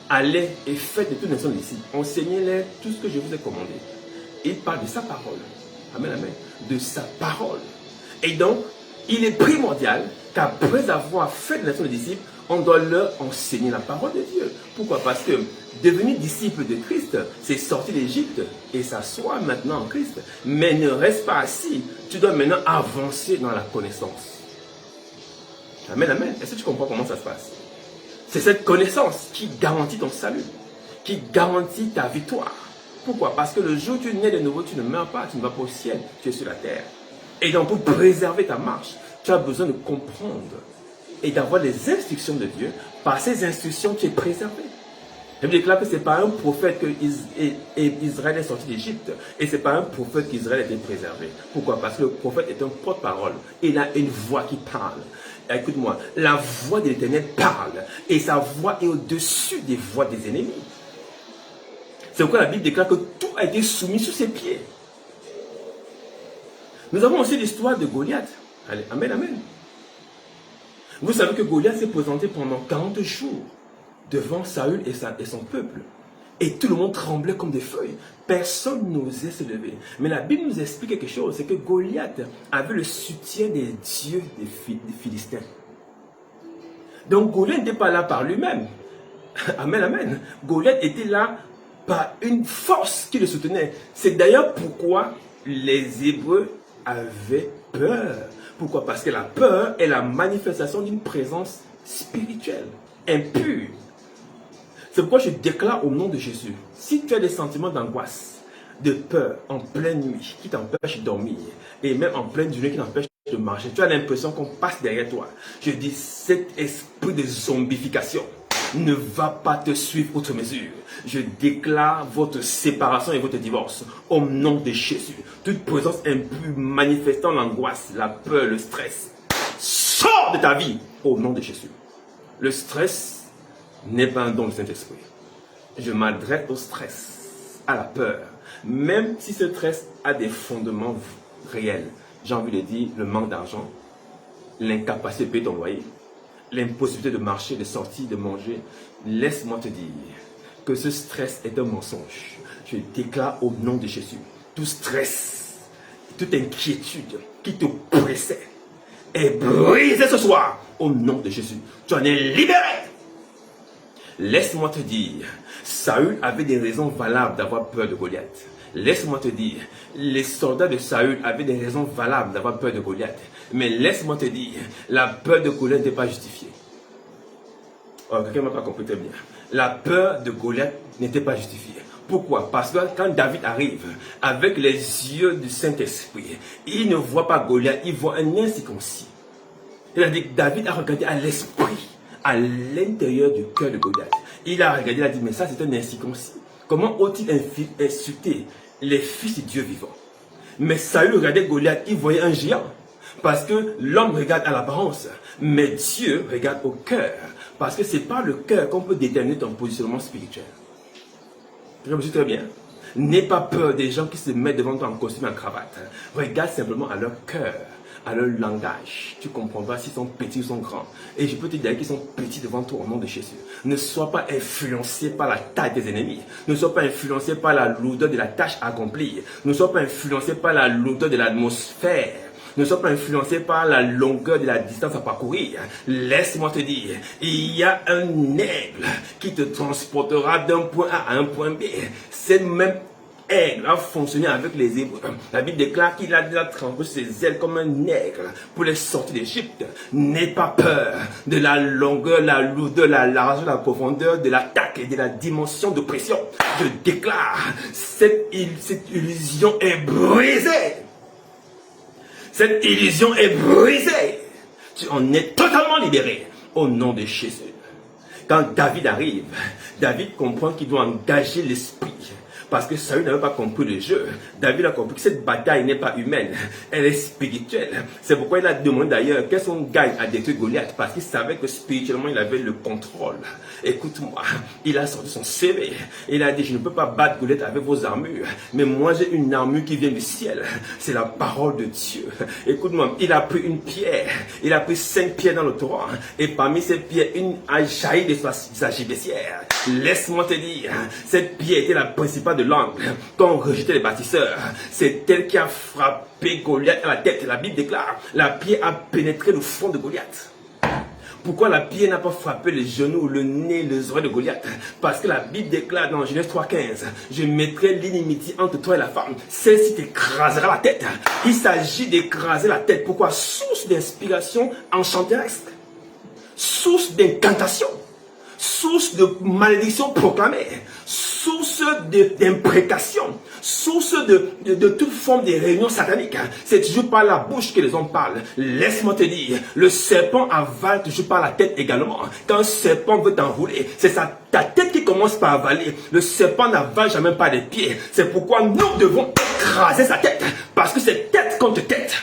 S1: allez et faites de toutes les nations d'ici, enseignez-les tout ce que je vous ai commandé. Il parle de sa parole. Amen, amen. De sa parole. Et donc, il est primordial qu'après avoir fait des nations de disciples, on doit leur enseigner la parole de Dieu. Pourquoi? Parce que devenir disciple de Christ, c'est sortir d'Égypte et s'asseoir maintenant en Christ. Mais ne reste pas assis. Tu dois maintenant avancer dans la connaissance. Amen, amen. Est-ce que tu comprends comment ça se passe? C'est cette connaissance qui garantit ton salut, qui garantit ta victoire. Pourquoi? Parce que le jour où tu nais de nouveau, tu ne meurs pas, tu ne vas pas au ciel, tu es sur la terre. Et donc pour préserver ta marche, tu as besoin de comprendre et d'avoir les instructions de Dieu. Par ces instructions, tu es préservé. Je déclare que ce n'est pas un prophète que Israël est sorti d'Égypte et ce n'est pas un prophète qu'Israël a été préservé. Pourquoi? Parce que le prophète est un porte-parole. Il a une voix qui parle. Écoute-moi, la voix de l'Éternel parle et sa voix est au-dessus des voix des ennemis. C'est pourquoi la Bible déclare que tout a été soumis sous ses pieds. Nous avons aussi l'histoire de Goliath. Allez, amen, amen. Vous savez que Goliath s'est présenté pendant 40 jours devant Saül et son peuple. Et tout le monde tremblait comme des feuilles. Personne n'osait se lever. Mais la Bible nous explique quelque chose, c'est que Goliath avait le soutien des dieux des Philistins. Donc Goliath n'était pas là par lui-même. Amen, amen. Goliath était là par une force qui le soutenait. C'est d'ailleurs pourquoi les Hébreux avaient peur. Pourquoi? Parce que la peur est la manifestation d'une présence spirituelle, impure. C'est pourquoi je déclare au nom de Jésus, si tu as des sentiments d'angoisse, de peur en pleine nuit, qui t'empêchent de dormir, et même en pleine journée qui t'empêchent de marcher, tu as l'impression qu'on passe derrière toi. Je dis, cet esprit de zombification ne va pas te suivre outre mesure. Je déclare votre séparation et votre divorce au nom de Jésus. Toute présence impure manifestant l'angoisse, la peur, le stress, sors de ta vie au nom de Jésus. Le stress n'est pas un don du Saint-Esprit. Je m'adresse au stress, à la peur, même si ce stress a des fondements réels. J'ai envie de dire le manque d'argent, l'incapacité de payer ton loyer, l'impossibilité de marcher, de sortir, de manger. Laisse-moi te dire que ce stress est un mensonge. Je déclare au nom de Jésus, tout stress, toute inquiétude qui te pressait est brisée ce soir au nom de Jésus. Tu en es libéré. Laisse-moi te dire, Saül avait des raisons valables d'avoir peur de Goliath. Laisse-moi te dire, les soldats de Saül avaient des raisons valables d'avoir peur de Goliath. Mais laisse-moi te dire, la peur de Goliath n'était pas justifiée. Oh, quelqu'un ne m'a pas compris très bien. La peur de Goliath n'était pas justifiée. Pourquoi? Parce que quand David arrive avec les yeux du Saint-Esprit, il ne voit pas Goliath, il voit un incirconcis. Il a dit que David a regardé à l'esprit, à l'intérieur du cœur de Goliath. Il a regardé, il a dit, mais ça c'est un incirconcis. Comment ont-ils insulté les fils de Dieu vivant? Mais Saül regardait Goliath, il voyait un géant. Parce que l'homme regarde à l'apparence, mais Dieu regarde au cœur. Parce que c'est par le cœur qu'on peut déterminer ton positionnement spirituel. Je me suis très bien. N'aie pas peur des gens qui se mettent devant toi en costume et en cravate. Regarde simplement à leur cœur, à leur langage. Tu comprendras s'ils sont petits ou sont grands. Et je peux te dire qu'ils sont petits devant toi au nom de Jésus. Ne sois pas influencé par la taille des ennemis. Ne sois pas influencé par la lourdeur de la tâche accomplie. Ne sois pas influencé par la lourdeur de l'atmosphère. Ne sois pas influencé par la longueur de la distance à parcourir. Laisse-moi te dire, il y a un aigle qui te transportera d'un point A à un point B. Cette même aigle a fonctionné avec les Hébreux. La Bible déclare qu'il a déjà trempé ses ailes comme un aigle pour les sortir d'Égypte. N'aie pas peur de la longueur, la lourdeur, la largeur, la profondeur, de l'attaque et de la dimension de pression. Je déclare, cette illusion est brisée. Cette illusion est brisée. Tu en es totalement libéré au nom de Jésus. Quand David arrive, David comprend qu'il doit engager l'esprit. Parce que Saül n'avait pas compris le jeu. David a compris que cette bataille n'est pas humaine, elle est spirituelle. C'est pourquoi il a demandé d'ailleurs qu'est-ce qu'on gagne à détruire Goliath. Parce qu'il savait que spirituellement il avait le contrôle. Écoute-moi, il a sorti son CV. Il a dit, je ne peux pas battre Goliath avec vos armures. Mais moi j'ai une armure qui vient du ciel. C'est la parole de Dieu. Écoute-moi, il a pris une pierre. Il a pris 5 pierres dans le torrent. Et parmi ces pierres, une a jailli de sa gibecière. Laisse-moi te dire, cette pierre était la principale de l'angle quand on rejetait les bâtisseurs. C'est elle qui a frappé Goliath à la tête. La Bible déclare, la pierre a pénétré le front de Goliath. Pourquoi la pierre n'a pas frappé les genoux, le nez, les oreilles de Goliath? Parce que la Bible déclare dans Genèse 3,15, je mettrai l'inimitié entre toi et la femme, celle-ci t'écrasera la tête. Il s'agit d'écraser la tête. Pourquoi? Source d'inspiration enchanteresse, source d'incantation, source de malédiction proclamée, source d'imprécation, source de toute forme de réunion satanique. C'est toujours par la bouche que les hommes parlent. Laisse-moi te dire, le serpent avale toujours par la tête également. Quand un serpent veut t'enrouler, c'est ta tête qui commence par avaler. Le serpent n'avale jamais par les pieds. C'est pourquoi nous devons écraser sa tête. Parce que c'est tête contre tête.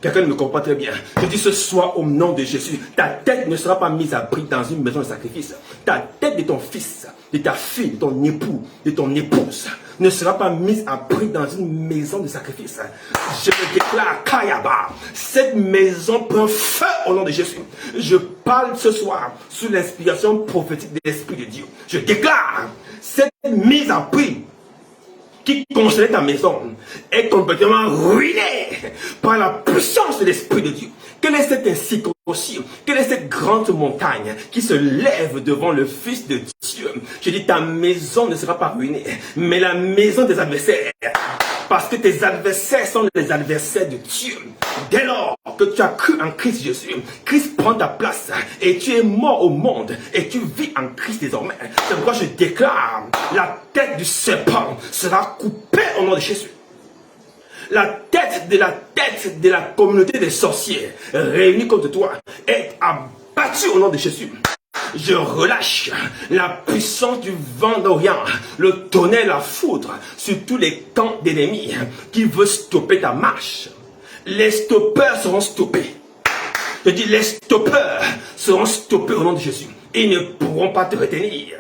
S1: Quelqu'un ne me comprend très bien. Je dis ce soir au nom de Jésus, ta tête ne sera pas mise à prix dans une maison de sacrifice. Ta tête de ton fils, de ta fille, de ton époux, de ton épouse ne sera pas mise à prix dans une maison de sacrifice. Je le déclare, Kayaba, cette maison prend feu au nom de Jésus. Je parle ce soir sous l'inspiration prophétique de l'Esprit de Dieu. Je déclare, cette mise à prix qui concernait ta maison est complètement ruinée par la puissance de l'Esprit de Dieu. Quelle est cette incyclosie? Quelle est cette grande montagne qui se lève devant le Fils de Dieu? Je dis, ta maison ne sera pas ruinée, mais la maison des adversaires. Parce que tes adversaires sont les adversaires de Dieu. Dès lors que tu as cru en Christ Jésus, Christ prend ta place et tu es mort au monde et tu vis en Christ désormais. C'est pourquoi je déclare, la tête du serpent sera coupée au nom de Jésus. La tête de la communauté des sorciers réunis contre toi est abattue au nom de Jésus. Je relâche la puissance du vent d'Orient, le tonnerre, la foudre sur tous les camps d'ennemis qui veulent stopper ta marche. Les stoppeurs seront stoppés. Je dis, les stoppeurs seront stoppés au nom de Jésus. Ils ne pourront pas te retenir.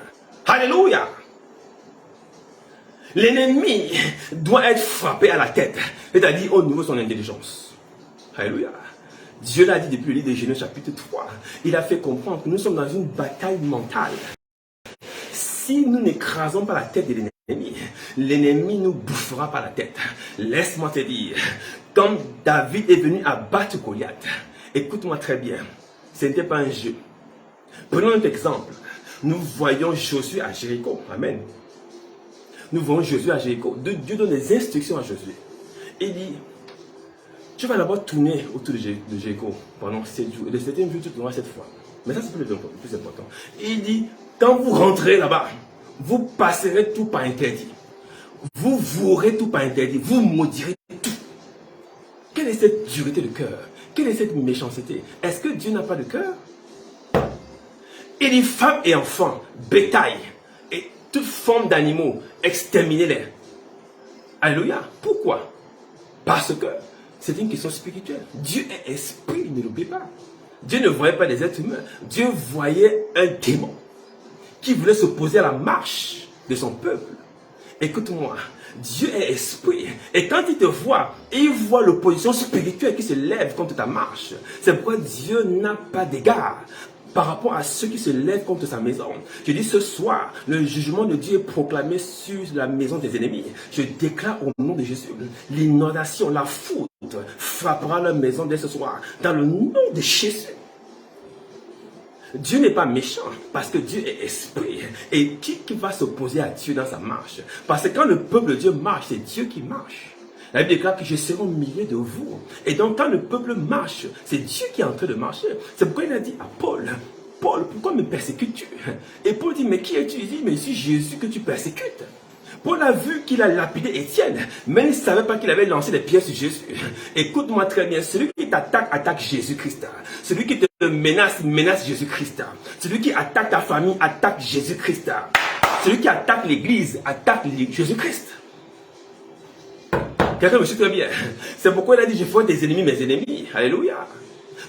S1: Alléluia. L'ennemi doit être frappé à la tête, c'est-à-dire au niveau de son intelligence. Alléluia. Dieu l'a dit depuis le livre de Genèse chapitre 3. Il a fait comprendre que nous sommes dans une bataille mentale. Si nous n'écrasons pas la tête de l'ennemi, l'ennemi nous bouffera par la tête. Laisse-moi te dire, quand David est venu abattre Goliath, écoute-moi très bien, ce n'était pas un jeu. Prenons un exemple. Nous voyons Josué à Jéricho. Amen. Nous voyons Josué à Jéricho. Dieu donne des instructions à Josué. Il dit, tu vas d'abord tourner autour de Jéricho pendant 7 jours. Et le 7e jour, tu tourneras 7 fois. Mais ça, c'est le plus important. Il dit, quand vous rentrez là-bas, vous passerez tout par interdit. Vous vouerez tout par interdit. Vous maudirez tout. Quelle est cette dureté de cœur? Quelle est cette méchanceté? Est-ce que Dieu n'a pas de cœur? Il dit, femmes et enfants, bétail et toute forme d'animaux, exterminez-les. Alléluia. Pourquoi? Parce que c'est une question spirituelle. Dieu est esprit, ne l'oublie pas. Dieu ne voyait pas des êtres humains. Dieu voyait un démon qui voulait s'opposer à la marche de son peuple. Écoute-moi, Dieu est esprit. Et quand il te voit, il voit l'opposition spirituelle qui se lève contre ta marche. C'est pourquoi Dieu n'a pas d'égard par rapport à ceux qui se lèvent contre sa maison. Je dis ce soir, le jugement de Dieu est proclamé sur la maison des ennemis. Je déclare au nom de Jésus, l'inondation, la foudre frappera leur maison dès ce soir. Dans le nom de Jésus. Dieu n'est pas méchant parce que Dieu est esprit. Et qui va s'opposer à Dieu dans sa marche? Parce que quand le peuple de Dieu marche, c'est Dieu qui marche. La Bible déclare que je serai au milieu de vous. Et donc quand le peuple marche, c'est Dieu qui est en train de marcher. C'est pourquoi il a dit à Paul, Paul, pourquoi me persécutes-tu? Et Paul dit, mais qui es-tu? Il dit, mais je suis Jésus que tu persécutes. Paul a vu qu'il a lapidé Étienne, mais il ne savait pas qu'il avait lancé des pierres sur Jésus. Écoute-moi très bien, celui qui t'attaque, attaque Jésus-Christ. Celui qui te menace, menace Jésus-Christ. Celui qui attaque ta famille, attaque Jésus-Christ. Celui qui attaque l'église, attaque Jésus-Christ. Quelqu'un me suit très bien. C'est pourquoi il a dit, je ferai des ennemis mes ennemis. Alléluia.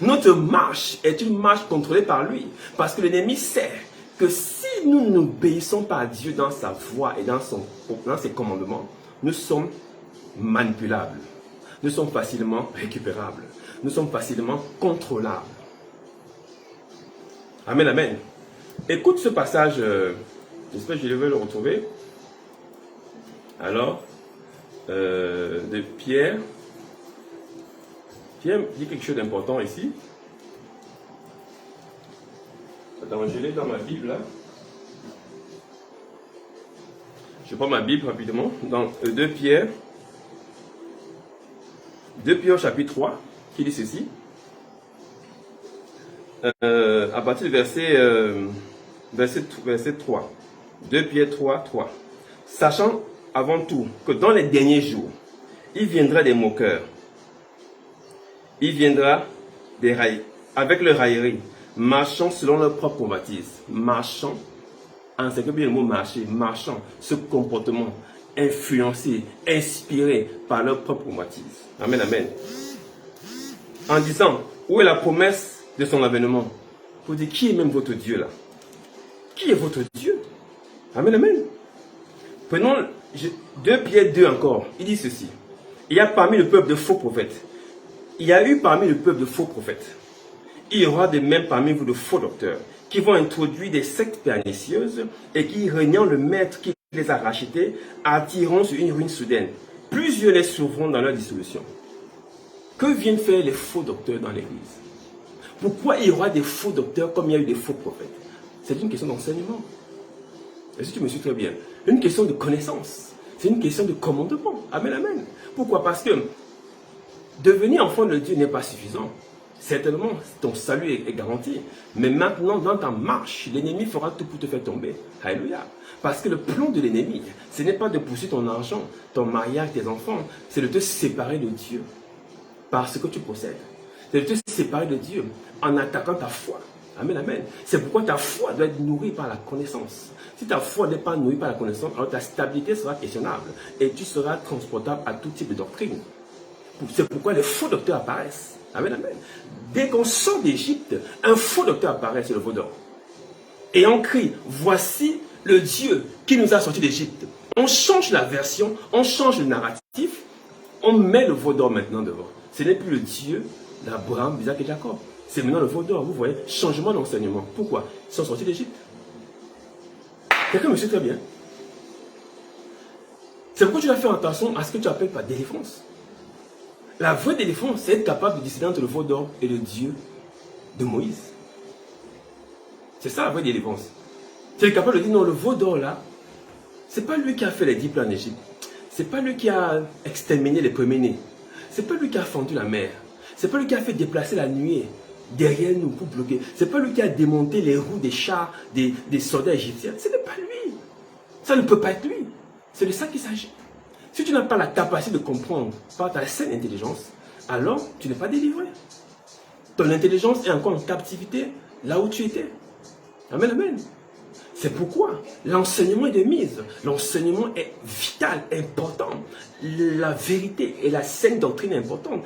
S1: Notre marche est une marche contrôlée par lui. Parce que l'ennemi sait que si nous n'obéissons pas à Dieu dans sa voie et dans ses commandements, nous sommes manipulables. Nous sommes facilement récupérables. Nous sommes facilement contrôlables. Amen, amen. Écoute ce passage. J'espère que je vais le retrouver. Alors, de Pierre. Pierre dit quelque chose d'important ici. Attends, je l'ai dans ma Bible là. Je prends ma Bible rapidement. Dans 2 Pierre. 2 Pierre chapitre 3, qui dit ceci. À partir du verset 3. 2 Pierre 3, 3. Sachant avant tout que dans les derniers jours, il viendra des moqueurs. Il viendra avec leur raillerie, marchant selon leur propre convoitise. Marchant, c'est que bien le mot marcher, marchant, ce comportement influencé, inspiré par leur propre convoitise. Amen, amen. En disant, où est la promesse de son avènement? Pour dire, qui est même votre Dieu là? Qui est votre Dieu? Amen, amen. Prenons 2 Pierre 2 encore. Il dit ceci. Il y a parmi le peuple de faux prophètes. Il y a eu parmi le peuple de faux prophètes. Il y aura de même parmi vous de faux docteurs qui vont introduire des sectes pernicieuses et qui, régnant le maître qui les a rachetés, attireront sur une ruine soudaine. Plusieurs les sauveront dans leur dissolution. Que viennent faire les faux docteurs dans l'église? Pourquoi il y aura des faux docteurs comme il y a eu des faux prophètes? C'est une question d'enseignement. Est-ce que tu me suis très bien? Une question de connaissance. C'est une question de commandement. Amen, amen. Pourquoi? Parce que devenir enfant de Dieu n'est pas suffisant. Certainement, ton salut est garanti. Mais maintenant, dans ta marche, l'ennemi fera tout pour te faire tomber. Alléluia. Parce que le plan de l'ennemi, ce n'est pas de pousser ton argent, ton mariage, tes enfants. C'est de te séparer de Dieu par ce que tu possèdes. C'est de te séparer de Dieu en attaquant ta foi. Amen, amen. C'est pourquoi ta foi doit être nourrie par la connaissance. Si ta foi n'est pas nourrie par la connaissance, alors ta stabilité sera questionnable et tu seras transportable à tout type de doctrine. C'est pourquoi les faux docteurs apparaissent. Amen, amen. Dès qu'on sort d'Égypte, un faux docteur apparaît sur le veau d'or. Et on crie, voici le Dieu qui nous a sortis d'Égypte. On change la version, on change le narratif, on met le veau d'or maintenant devant. Ce n'est plus le Dieu d'Abraham, d'Isaac et Jacob. C'est maintenant le veau d'or, vous voyez, changement d'enseignement. Pourquoi? Ils sont sortis d'Égypte. Quelqu'un me suit très bien. C'est pourquoi tu dois faire attention à ce que tu appelles par délivrance. La vraie délivrance, c'est être capable de discerner entre le veau d'or et le Dieu de Moïse. C'est ça la vraie délivrance. Tu es capable de dire, non, le veau d'or là, c'est pas lui qui a fait les 10 plans en Égypte. C'est pas lui qui a exterminé les premiers-nés. C'est pas lui qui a fendu la mer. C'est pas lui qui a fait déplacer la nuée derrière nous pour bloquer. C'est pas lui qui a démonté les roues des chars des soldats égyptiens. Ce n'est pas lui. Ça ne peut pas être lui. C'est de ça qu'il s'agit. Si tu n'as pas la capacité de comprendre par ta saine intelligence, alors tu n'es pas délivré. Ton intelligence est encore en captivité là où tu étais. Amen, amen. C'est pourquoi l'enseignement est de mise. L'enseignement est vital, important. La vérité et la saine doctrine est importante.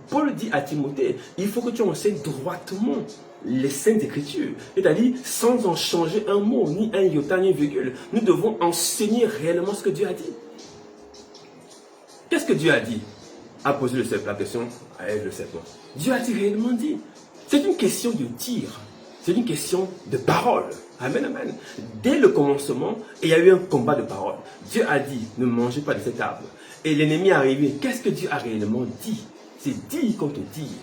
S1: Paul dit à Timothée, il faut que tu enseignes droitement les saintes écritures. C'est-à-dire, sans en changer un mot, ni un iota, ni une virgule. Nous devons enseigner réellement ce que Dieu a dit. Qu'est-ce que Dieu a dit? A posé la question à Ève le serpent. Dieu a-t-il réellement dit? C'est une question de dire. C'est une question de parole. Amen, amen. Dès le commencement, il y a eu un combat de parole. Dieu a dit, ne mangez pas de cet arbre. Et l'ennemi est arrivé. Qu'est-ce que Dieu a réellement dit? C'est dit qu'on te dit.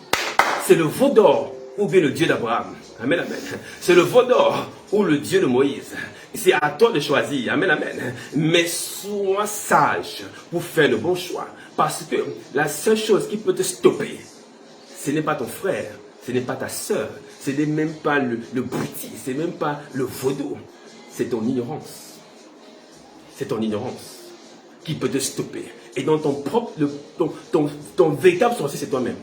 S1: C'est le veau d'or ou bien le Dieu d'Abraham. Amen, amen. C'est le veau d'or ou le Dieu de Moïse. C'est à toi de choisir. Amen, amen. Mais sois sage pour faire le bon choix. Parce que la seule chose qui peut te stopper, ce n'est pas ton frère, ce n'est pas ta soeur, ce n'est même pas le bouti, ce n'est même pas le vaudou. C'est ton ignorance. C'est ton ignorance qui peut te stopper. Et dans ton propre, ton véritable sorcier, c'est toi-même.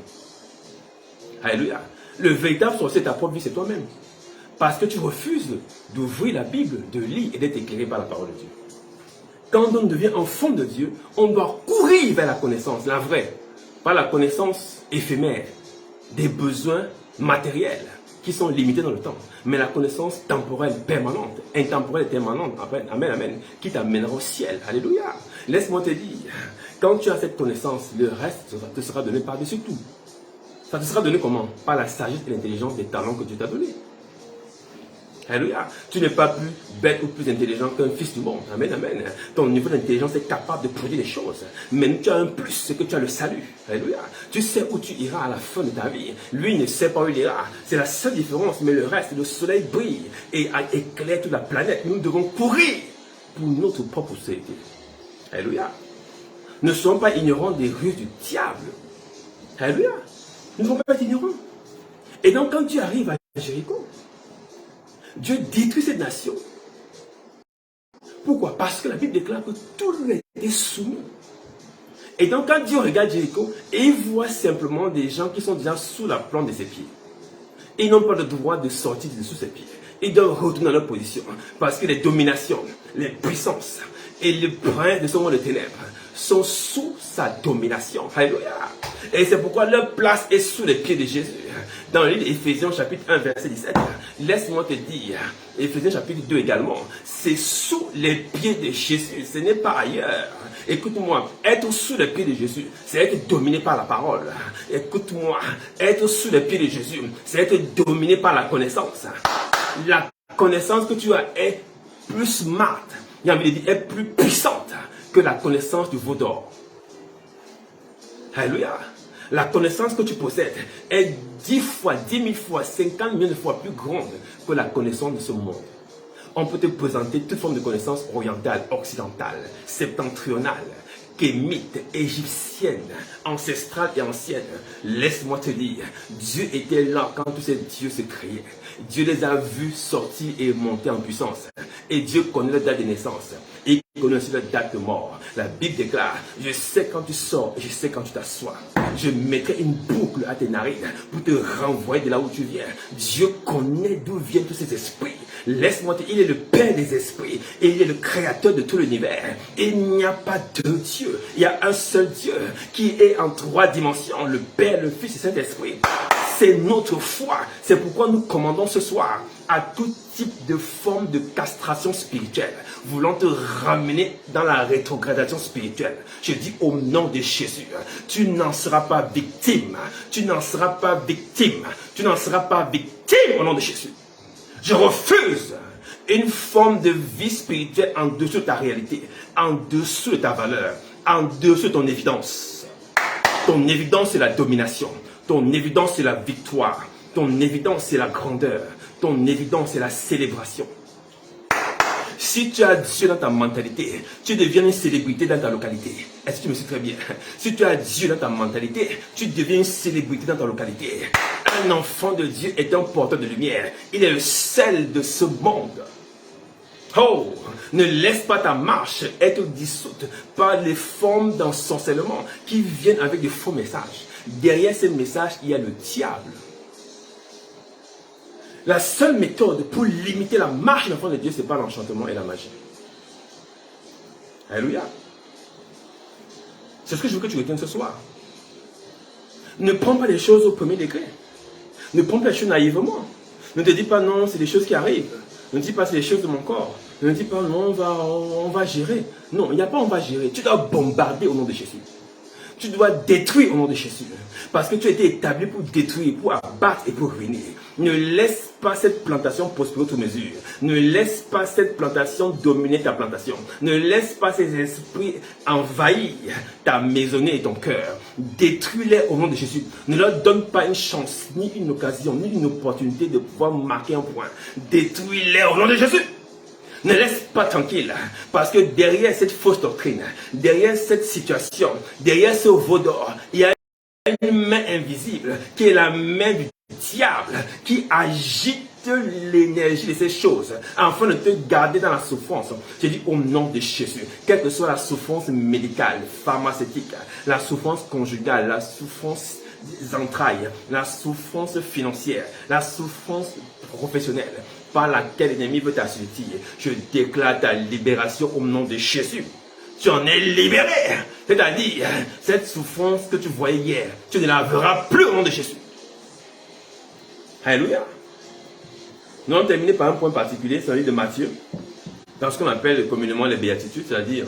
S1: Alléluia. Le véritable sorcier de ta propre vie, c'est toi-même. Parce que tu refuses d'ouvrir la Bible, de lire et d'être éclairé par la parole de Dieu. Quand on devient enfant de Dieu, on doit courir vers la connaissance, la vraie. Pas la connaissance éphémère des besoins matériels qui sont limités dans le temps. Mais la connaissance temporelle, permanente, intemporelle et permanente, amen, amen, qui t'amènera au ciel. Alléluia. Laisse-moi te dire, quand tu as cette connaissance, le reste te sera donné par-dessus tout. Ça te sera donné comment? Par la sagesse et l'intelligence des talents que Dieu t'a donnés. Alléluia. Tu n'es pas plus bête ou plus intelligent qu'un fils du monde. Amen, amen. Ton niveau d'intelligence est capable de produire des choses. Mais tu as un plus, c'est que tu as le salut. Alléluia. Tu sais où tu iras à la fin de ta vie. Lui ne sait pas où il ira. C'est la seule différence. Mais le reste, le soleil brille et éclaire toute la planète. Nous devons courir pour notre propre société. Alléluia. Ne soyons pas ignorants des ruses du diable. Alléluia. Nous ne devons pas être ignorants. Et donc, quand tu arrives à Jéricho, Dieu détruit cette nation. Pourquoi? Parce que la Bible déclare que tout est soumis. Et donc, quand Dieu regarde Jéricho, il voit simplement des gens qui sont déjà sous la plante de ses pieds. Ils n'ont pas le droit de sortir de sous ses pieds. Ils doivent retourner dans leur position. Parce que les dominations, les puissances et les princes de ce monde de ténèbres sont sous sa domination. Alléluia. Et c'est pourquoi leur place est sous les pieds de Jésus. Dans le livre d'Éphésiens chapitre 1 verset 17, laisse-moi te dire, Éphésiens chapitre 2 également, c'est sous les pieds de Jésus, ce n'est pas ailleurs. Écoute-moi, être sous les pieds de Jésus, c'est être dominé par la parole. Écoute-moi, être sous les pieds de Jésus, c'est être dominé par la connaissance. La connaissance que tu as est plus smart, j'ai envie de dire, est plus puissante que la connaissance du veau d'or. Alléluia. La connaissance que tu possèdes est 10 fois, 10 000 fois, 50 000 fois plus grande que la connaissance de ce monde. On peut te présenter toute forme de connaissance orientale, occidentale, septentrionale, kémite, égyptienne, ancestrale et ancienne. Laisse-moi te dire, Dieu était là quand tous ces dieux se créaient. Dieu les a vus sortir et monter en puissance. Et Dieu connaît leur date de naissance. Et il connaît aussi leur date de mort. La Bible déclare, je sais quand tu sors et je sais quand tu t'assois. Je mettrai une boucle à tes narines pour te renvoyer de là où tu viens. Dieu connaît d'où viennent tous ces esprits. Laisse-moi te dire, il est le Père des esprits et il est le créateur de tout l'univers. Il n'y a pas deux dieux. Il y a un seul Dieu qui est en 3 dimensions, le Père, le Fils et le Saint-Esprit. C'est notre foi. C'est pourquoi nous commandons ce soir à tout type de forme de castration spirituelle, voulant te ramener dans la rétrogradation spirituelle. Je dis au nom de Jésus, tu n'en seras pas victime. Tu n'en seras pas victime. Tu n'en seras pas victime au nom de Jésus. Je refuse une forme de vie spirituelle en dessous de ta réalité, en dessous de ta valeur, en dessous de ton évidence. Ton évidence, c'est la domination. Ton évidence, c'est la victoire. Ton évidence, c'est la grandeur. Ton évidence, c'est la célébration. Si tu as Dieu dans ta mentalité, tu deviens une célébrité dans ta localité. Est-ce que tu me suis très bien? Si tu as Dieu dans ta mentalité, tu deviens une célébrité dans ta localité. Un enfant de Dieu est un porteur de lumière. Il est le sel de ce monde. Oh, ne laisse pas ta marche être dissoute par les formes d'ensorcellement qui viennent avec de faux messages. Derrière ces messages, il y a le diable. La seule méthode pour limiter la marche de l'enfant de Dieu, ce n'est pas l'enchantement et la magie. Alléluia. C'est ce que je veux que tu retiennes ce soir. Ne prends pas les choses au premier degré. Ne prends pas les choses naïvement. Ne te dis pas non, c'est des choses qui arrivent. Ne dis pas c'est les choses de mon corps. Ne dis pas non, on va gérer. Non, il n'y a pas on va gérer. Tu dois bombarder au nom de Jésus. Tu dois détruire au nom de Jésus. Parce que tu as été établi pour détruire, pour abattre et pour ruiner. Ne laisse pas cette plantation prospérer outre mesure. Ne laisse pas cette plantation dominer ta plantation. Ne laisse pas ces esprits envahir ta maisonnée et ton cœur. Détruis-les au nom de Jésus. Ne leur donne pas une chance, ni une occasion, ni une opportunité de pouvoir marquer un point. Détruis-les au nom de Jésus. Ne laisse pas tranquille, parce que derrière cette fausse doctrine, derrière cette situation, derrière ce veau d'or, il y a une main invisible qui est la main du diable qui agite l'énergie de ces choses afin de te garder dans la souffrance. Je dis au nom de Jésus, quelle que soit la souffrance médicale, pharmaceutique, la souffrance conjugale, la souffrance des entrailles, la souffrance financière, la souffrance professionnelle par laquelle l'ennemi veut t'assujettir, je déclare ta libération au nom de Jésus. Tu en es libéré. C'est-à-dire, cette souffrance que tu voyais hier, tu ne la verras plus au nom de Jésus. Alléluia. Nous allons terminer par un point particulier, celui de Matthieu, dans ce qu'on appelle communément les béatitudes, c'est-à-dire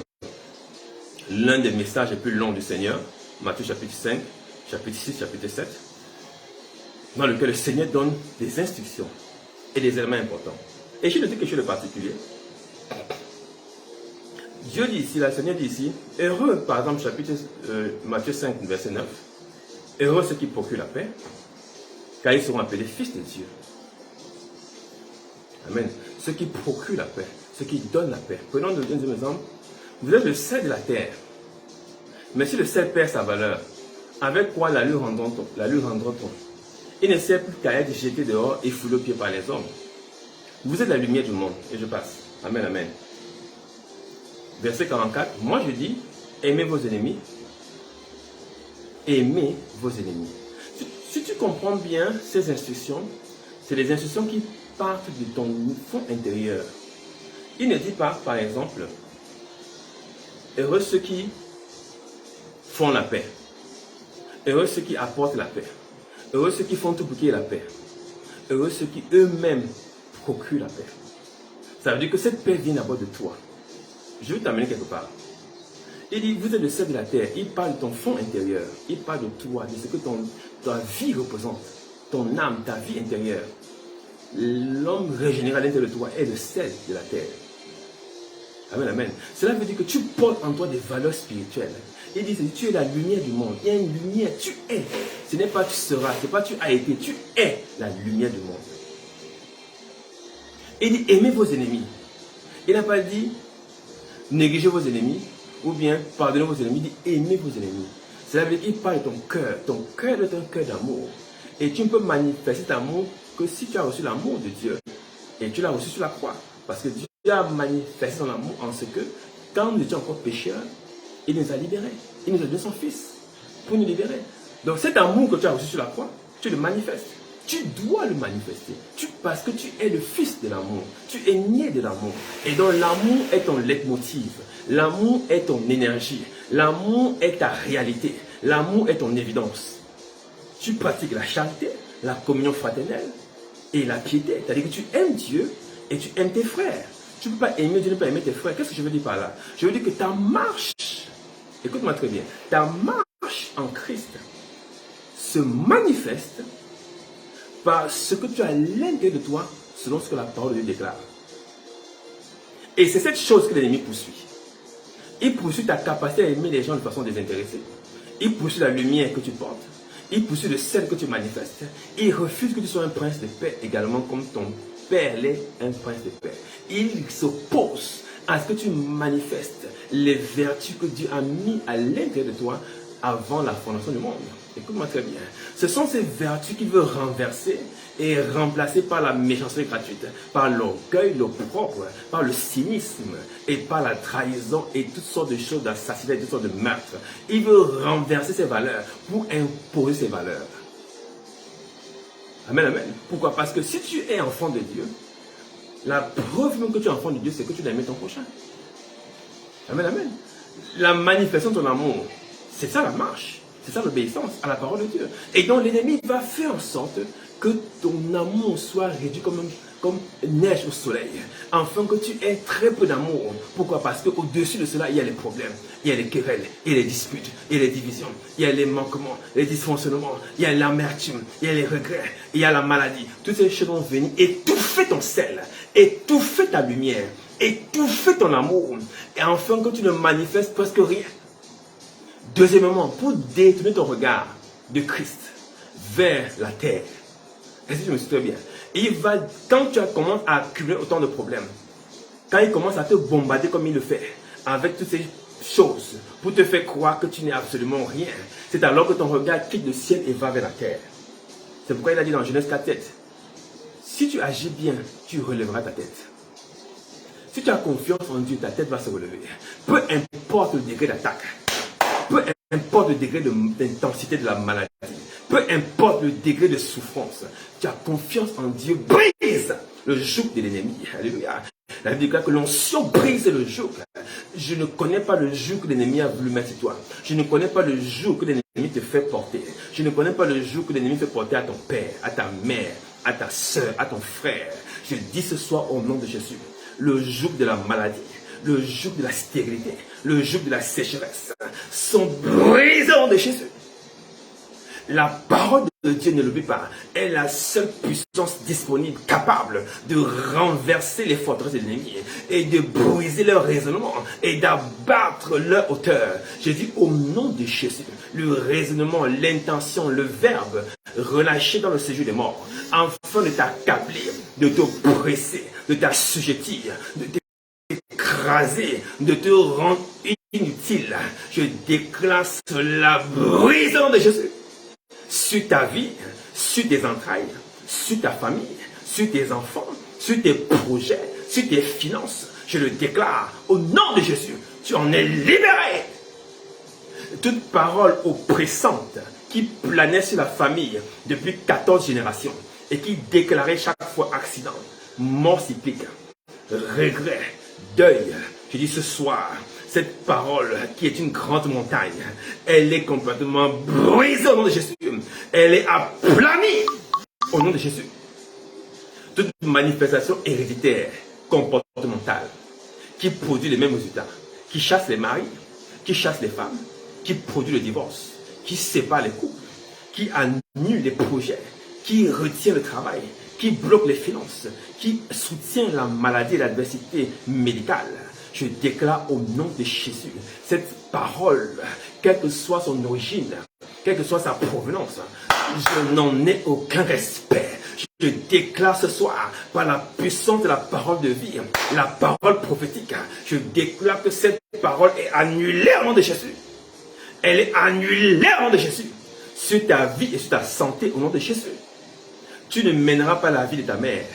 S1: l'un des messages les plus longs du Seigneur, Matthieu chapitre 5, chapitre 6, chapitre 7, dans lequel le Seigneur donne des instructions et des éléments importants. Et je te dis quelque chose de particulier. Dieu dit ici, le Seigneur dit ici, heureux, par exemple, chapitre Matthieu 5, verset 9, heureux ceux qui procurent la paix, car ils seront appelés fils de Dieu. Amen. Ceux qui procurent la paix, ceux qui donnent la paix. Prenons un deuxième exemple. Vous êtes le sel de la terre. Mais si le sel perd sa valeur, avec quoi la lui rendra-t-on? Il ne sert plus qu'à être jeté dehors et foulé aux pieds par les hommes. Vous êtes la lumière du monde. Et je passe. Amen, amen. Verset 44. Moi je dis, aimez vos ennemis. Aimez vos ennemis. Si tu comprends bien ces instructions, c'est des instructions qui partent de ton fond intérieur. Il ne dit pas, par exemple, heureux ceux qui font la paix. Heureux ceux qui apportent la paix. Heureux ceux qui font tout pour qu'il y ait la paix. Heureux ceux qui eux-mêmes procurent la paix. Ça veut dire que cette paix vient d'abord de toi. Je vais t'amener quelque part. Il dit, vous êtes le sel de la terre. Il parle de ton fond intérieur. Il parle de toi, de ce que ta vie représente. Ton âme, ta vie intérieure. L'homme régénéré à l'intérieur de toi est le sel de la terre. Amen, amen. Cela veut dire que tu portes en toi des valeurs spirituelles. Il dit, tu es la lumière du monde. Il y a une lumière, tu es. Ce n'est pas tu seras, ce n'est pas tu as été, tu es la lumière du monde. Il dit, aimez vos ennemis. Il n'a pas dit, négligez vos ennemis, ou bien pardonnez vos ennemis. Il dit, aimez vos ennemis. Cela veut dire qu'il parle de ton cœur. Ton cœur est un cœur d'amour. Et tu ne peux manifester cet amour que si tu as reçu l'amour de Dieu. Et tu l'as reçu sur la croix. Parce que Dieu a manifesté son amour en ce que, quand nous étions encore pécheurs, il nous a libérés. Il nous a donné son Fils pour nous libérer. Donc cet amour que tu as reçu sur la croix, tu le manifestes. Tu dois le manifester. Parce que tu es le fils de l'amour. Tu es né de l'amour. Et donc l'amour est ton leitmotiv. L'amour est ton énergie. L'amour est ta réalité. L'amour est ton évidence. Tu pratiques la charité, la communion fraternelle et la piété. C'est-à-dire que tu aimes Dieu et tu aimes tes frères. Tu ne peux pas aimer Dieu, ne pas aimer tes frères. Qu'est-ce que je veux dire par là? Je veux dire que ta marche, écoute-moi très bien, ta marche en Christ se manifeste par ce que tu as à l'intérieur de toi, selon ce que la parole de Dieu déclare. Et c'est cette chose que l'ennemi poursuit. Il poursuit ta capacité à aimer les gens de façon désintéressée. Il poursuit la lumière que tu portes. Il poursuit le sel que tu manifestes. Il refuse que tu sois un prince de paix également comme ton Père l'est un prince de paix. Il s'oppose à ce que tu manifestes les vertus que Dieu a mis à l'intérieur de toi avant la fondation du monde. Écoute-moi très bien. Ce sont ces vertus qu'il veut renverser et remplacer par la méchanceté gratuite, par l'orgueil, l'opprobre, par le cynisme et par la trahison et toutes sortes de choses d'assassinat et toutes sortes de meurtres. Il veut renverser ces valeurs pour imposer ses valeurs. Amen, amen. Pourquoi? Parce que si tu es enfant de Dieu, la preuve même que tu es enfant de Dieu, c'est que tu dois aimer ton prochain. Amen, amen. La manifestation de ton amour, c'est ça la marche. C'est ça l'obéissance à la parole de Dieu. Et donc l'ennemi va faire en sorte que ton amour soit réduit comme comme neige au soleil. Afin que tu aies très peu d'amour. Pourquoi? Parce qu'au-dessus de cela, il y a les problèmes, il y a les querelles, il y a les disputes, il y a les divisions, il y a les manquements, les dysfonctionnements, il y a l'amertume, il y a les regrets, il y a la maladie. Toutes ces choses vont venir étouffer ton sel, étouffer ta lumière, étouffer ton amour. Et afin que tu ne manifestes presque rien. Deuxièmement, pour détourner ton regard de Christ vers la terre. Est-ce que je me suis très bien? Quand tu commences à accumuler autant de problèmes, quand il commence à te bombarder comme il le fait, avec toutes ces choses, pour te faire croire que tu n'es absolument rien, c'est alors que ton regard quitte le ciel et va vers la terre. C'est pourquoi il a dit dans Genèse 4:7, si tu agis bien, tu relèveras ta tête. Si tu as confiance en Dieu, ta tête va se relever. Peu importe le degré d'attaque, peu importe le degré d'intensité de la maladie, peu importe le degré de souffrance, tu as confiance en Dieu, brise le joug de l'ennemi. Alléluia. La Bible déclare que l'onction brise le joug. Je ne connais pas le joug que l'ennemi a voulu mettre sur toi. Je ne connais pas le joug que l'ennemi te fait porter. Je ne connais pas le joug que l'ennemi fait porter à ton père, à ta mère, à ta soeur, à ton frère. Je dis ce soir au nom de Jésus, le joug de la maladie, le joug de la stérilité, le joug de la sécheresse sont brisés au nom de Jésus. La parole de Dieu, ne l'oublie pas, est la seule puissance disponible, capable de renverser les forteresses de l'ennemi et de briser leur raisonnement et d'abattre leur hauteur. Je dis au nom de Jésus, le raisonnement, l'intention, le verbe relâché dans le séjour des morts, afin de t'accabler, de te presser, de t'assujettir, de t'écraser, de te rendre inutile. Je déclare cela brisant de Jésus. Sur ta vie, sur tes entrailles, sur ta famille, sur tes enfants, sur tes projets, sur tes finances. Je le déclare au nom de Jésus. Tu en es libéré. Toute parole oppressante qui planait sur la famille depuis 14 générations et qui déclarait chaque fois accident, mort cyclique, regret, deuil. Je dis ce soir, cette parole qui est une grande montagne, elle est complètement brisée au nom de Jésus. Elle est aplanie au nom de Jésus. Toute manifestation héréditaire, comportementale, qui produit les mêmes résultats, qui chasse les maris, qui chasse les femmes, qui produit le divorce, qui sépare les couples, qui annule les projets, qui retient le travail, qui bloque les finances, qui soutient la maladie et l'adversité médicale. Je déclare au nom de Jésus, cette parole, quelle que soit son origine, quelle que soit sa provenance, je n'en ai aucun respect. Je déclare ce soir, par la puissance de la parole de vie, la parole prophétique, je déclare que cette parole est annulée au nom de Jésus. Elle est annulée au nom de Jésus. Sur ta vie et sur ta santé au nom de Jésus. Tu ne mèneras pas la vie de ta mère.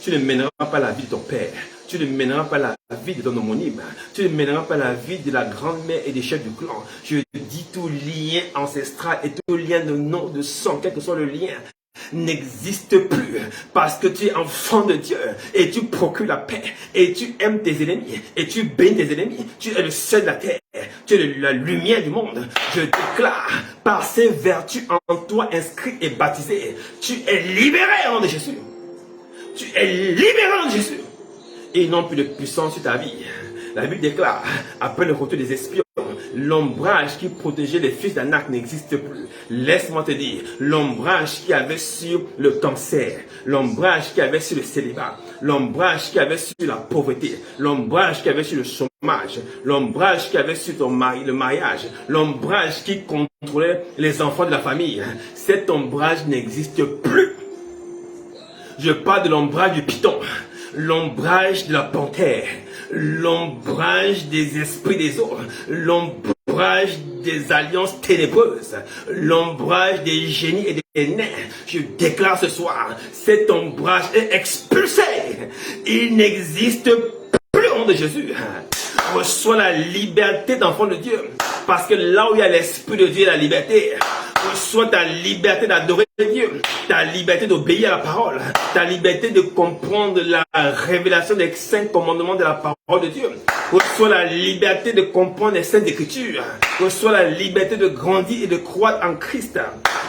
S1: Tu ne mèneras pas la vie de ton père. Tu ne mèneras pas la vie de ton homonyme. Tu ne mèneras pas la vie de la grand-mère et des chefs du clan. Je dis tout lien ancestral et tout lien de nom, de sang, quel que soit le lien, n'existe plus parce que tu es enfant de Dieu et tu procures la paix et tu aimes tes ennemis et tu bénis tes ennemis. Tu es le seul de la terre. Tu es la lumière du monde. Je déclare par ces vertus en toi inscrits et baptisés, tu es libéré au nom de Jésus. Tu es libéré au nom de Jésus. Et non plus de puissance sur ta vie. La Bible déclare, après le retour des espions, l'ombrage qui protégeait les fils d'Anak n'existe plus. Laisse-moi te dire, l'ombrage qui avait sur le cancer, l'ombrage qui avait sur le célibat, l'ombrage qui avait sur la pauvreté, l'ombrage qui avait sur le chômage, l'ombrage qui avait sur ton mari, le mariage, l'ombrage qui contrôlait les enfants de la famille, cet ombrage n'existe plus. Je parle de l'ombrage du python, l'ombrage de la panthère, l'ombrage des esprits des eaux, l'ombrage des alliances ténébreuses, l'ombrage des génies et des nains. Je déclare ce soir, cet ombrage est expulsé. Il n'existe plus au nom de Jésus. Reçois la liberté d'enfant de Dieu. Parce que là où il y a l'Esprit de Dieu, la liberté. Reçois ta liberté d'adorer Dieu, ta liberté d'obéir à la parole, ta liberté de comprendre la révélation des 5 commandements de la parole de Dieu. Reçois la liberté de comprendre les saintes écritures. Reçois la liberté de grandir et de croître en Christ.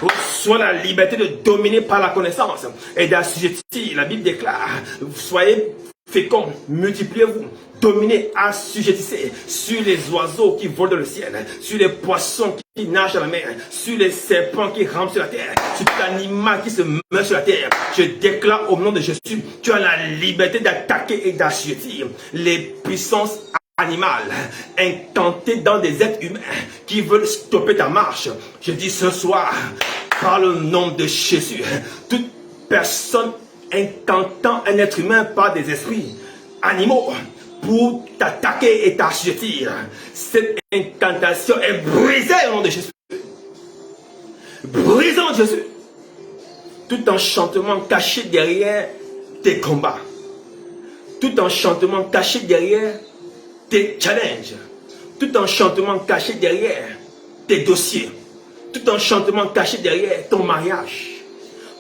S1: Reçois la liberté de dominer par la connaissance et d'assujettir. La Bible déclare, soyez féconds, multipliez-vous, dominez, assujettissez sur les oiseaux qui volent dans le ciel, sur les poissons qui nagent dans la mer, sur les serpents qui rampent sur la terre, sur tout animal qui se meurt sur la terre. Je déclare au nom de Jésus, tu as la liberté d'attaquer et d'assujettir les puissances animales intentées dans des êtres humains qui veulent stopper ta marche. Je dis ce soir, par le nom de Jésus, toute personne intentant un être humain par des esprits animaux pour t'attaquer et t'assujettir, cette incantation est brisée au nom de Jésus. Brisée au nom de Jésus. Tout enchantement caché derrière tes combats, tout enchantement caché derrière tes challenges, tout enchantement caché derrière tes dossiers, tout enchantement caché derrière ton mariage,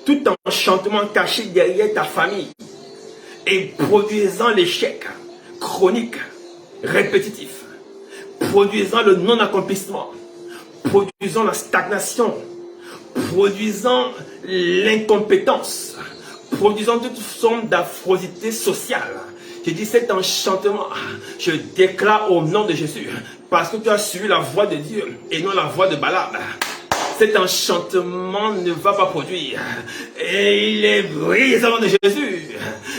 S1: tout enchantement caché derrière ta famille et produisant l'échec chronique, répétitif, produisant le non-accomplissement, produisant la stagnation, produisant l'incompétence, produisant toute forme d'affrosité sociale. Je dis cet enchantement, je déclare au nom de Jésus, parce que tu as suivi la voix de Dieu et non la voix de Balaam. Cet enchantement ne va pas produire. Et il est brisé au nom de Jésus.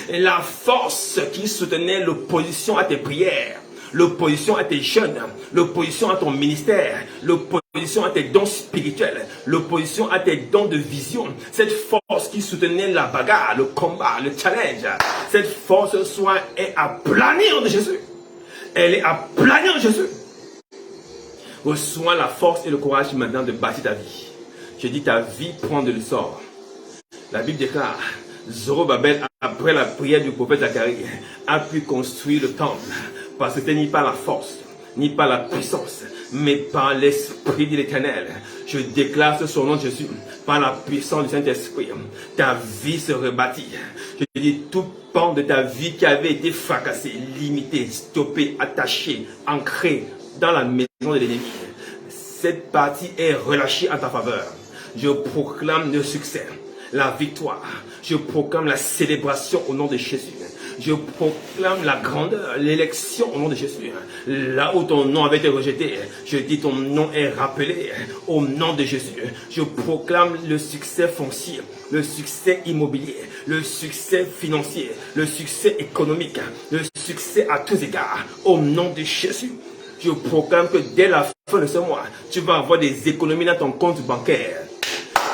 S1: Et la force qui soutenait l'opposition à tes prières, l'opposition à tes jeûnes, l'opposition à ton ministère, l'opposition à tes dons spirituels, l'opposition à tes dons de vision, cette force qui soutenait la bagarre, le combat, le challenge, cette force soit est aplanie au nom de Jésus. Elle est aplanie au nom de Jésus. Reçois la force et le courage maintenant de bâtir ta vie. Je dis ta vie prend de l'essor. La Bible déclare, Zorobabel, après la prière du prophète Zacharie, a pu construire le temple. Parce que ce n'est ni par la force, ni par la puissance, mais par l'Esprit de l'Éternel. Je déclare ce nom de Jésus, par la puissance du Saint-Esprit. Ta vie se rebâtit. Je dis tout pan de ta vie qui avait été fracassé, limité, stoppé, attaché, ancré dans la maison de l'ennemi. Cette partie est relâchée en ta faveur. Je proclame le succès, la victoire. Je proclame la célébration au nom de Jésus. Je proclame la grandeur, l'élection au nom de Jésus. Là où ton nom avait été rejeté, je dis ton nom est rappelé au nom de Jésus. Je proclame le succès foncier, le succès immobilier, le succès financier, le succès économique, le succès à tous égards au nom de Jésus. Je proclame que dès la fin de ce mois, tu vas avoir des économies dans ton compte bancaire.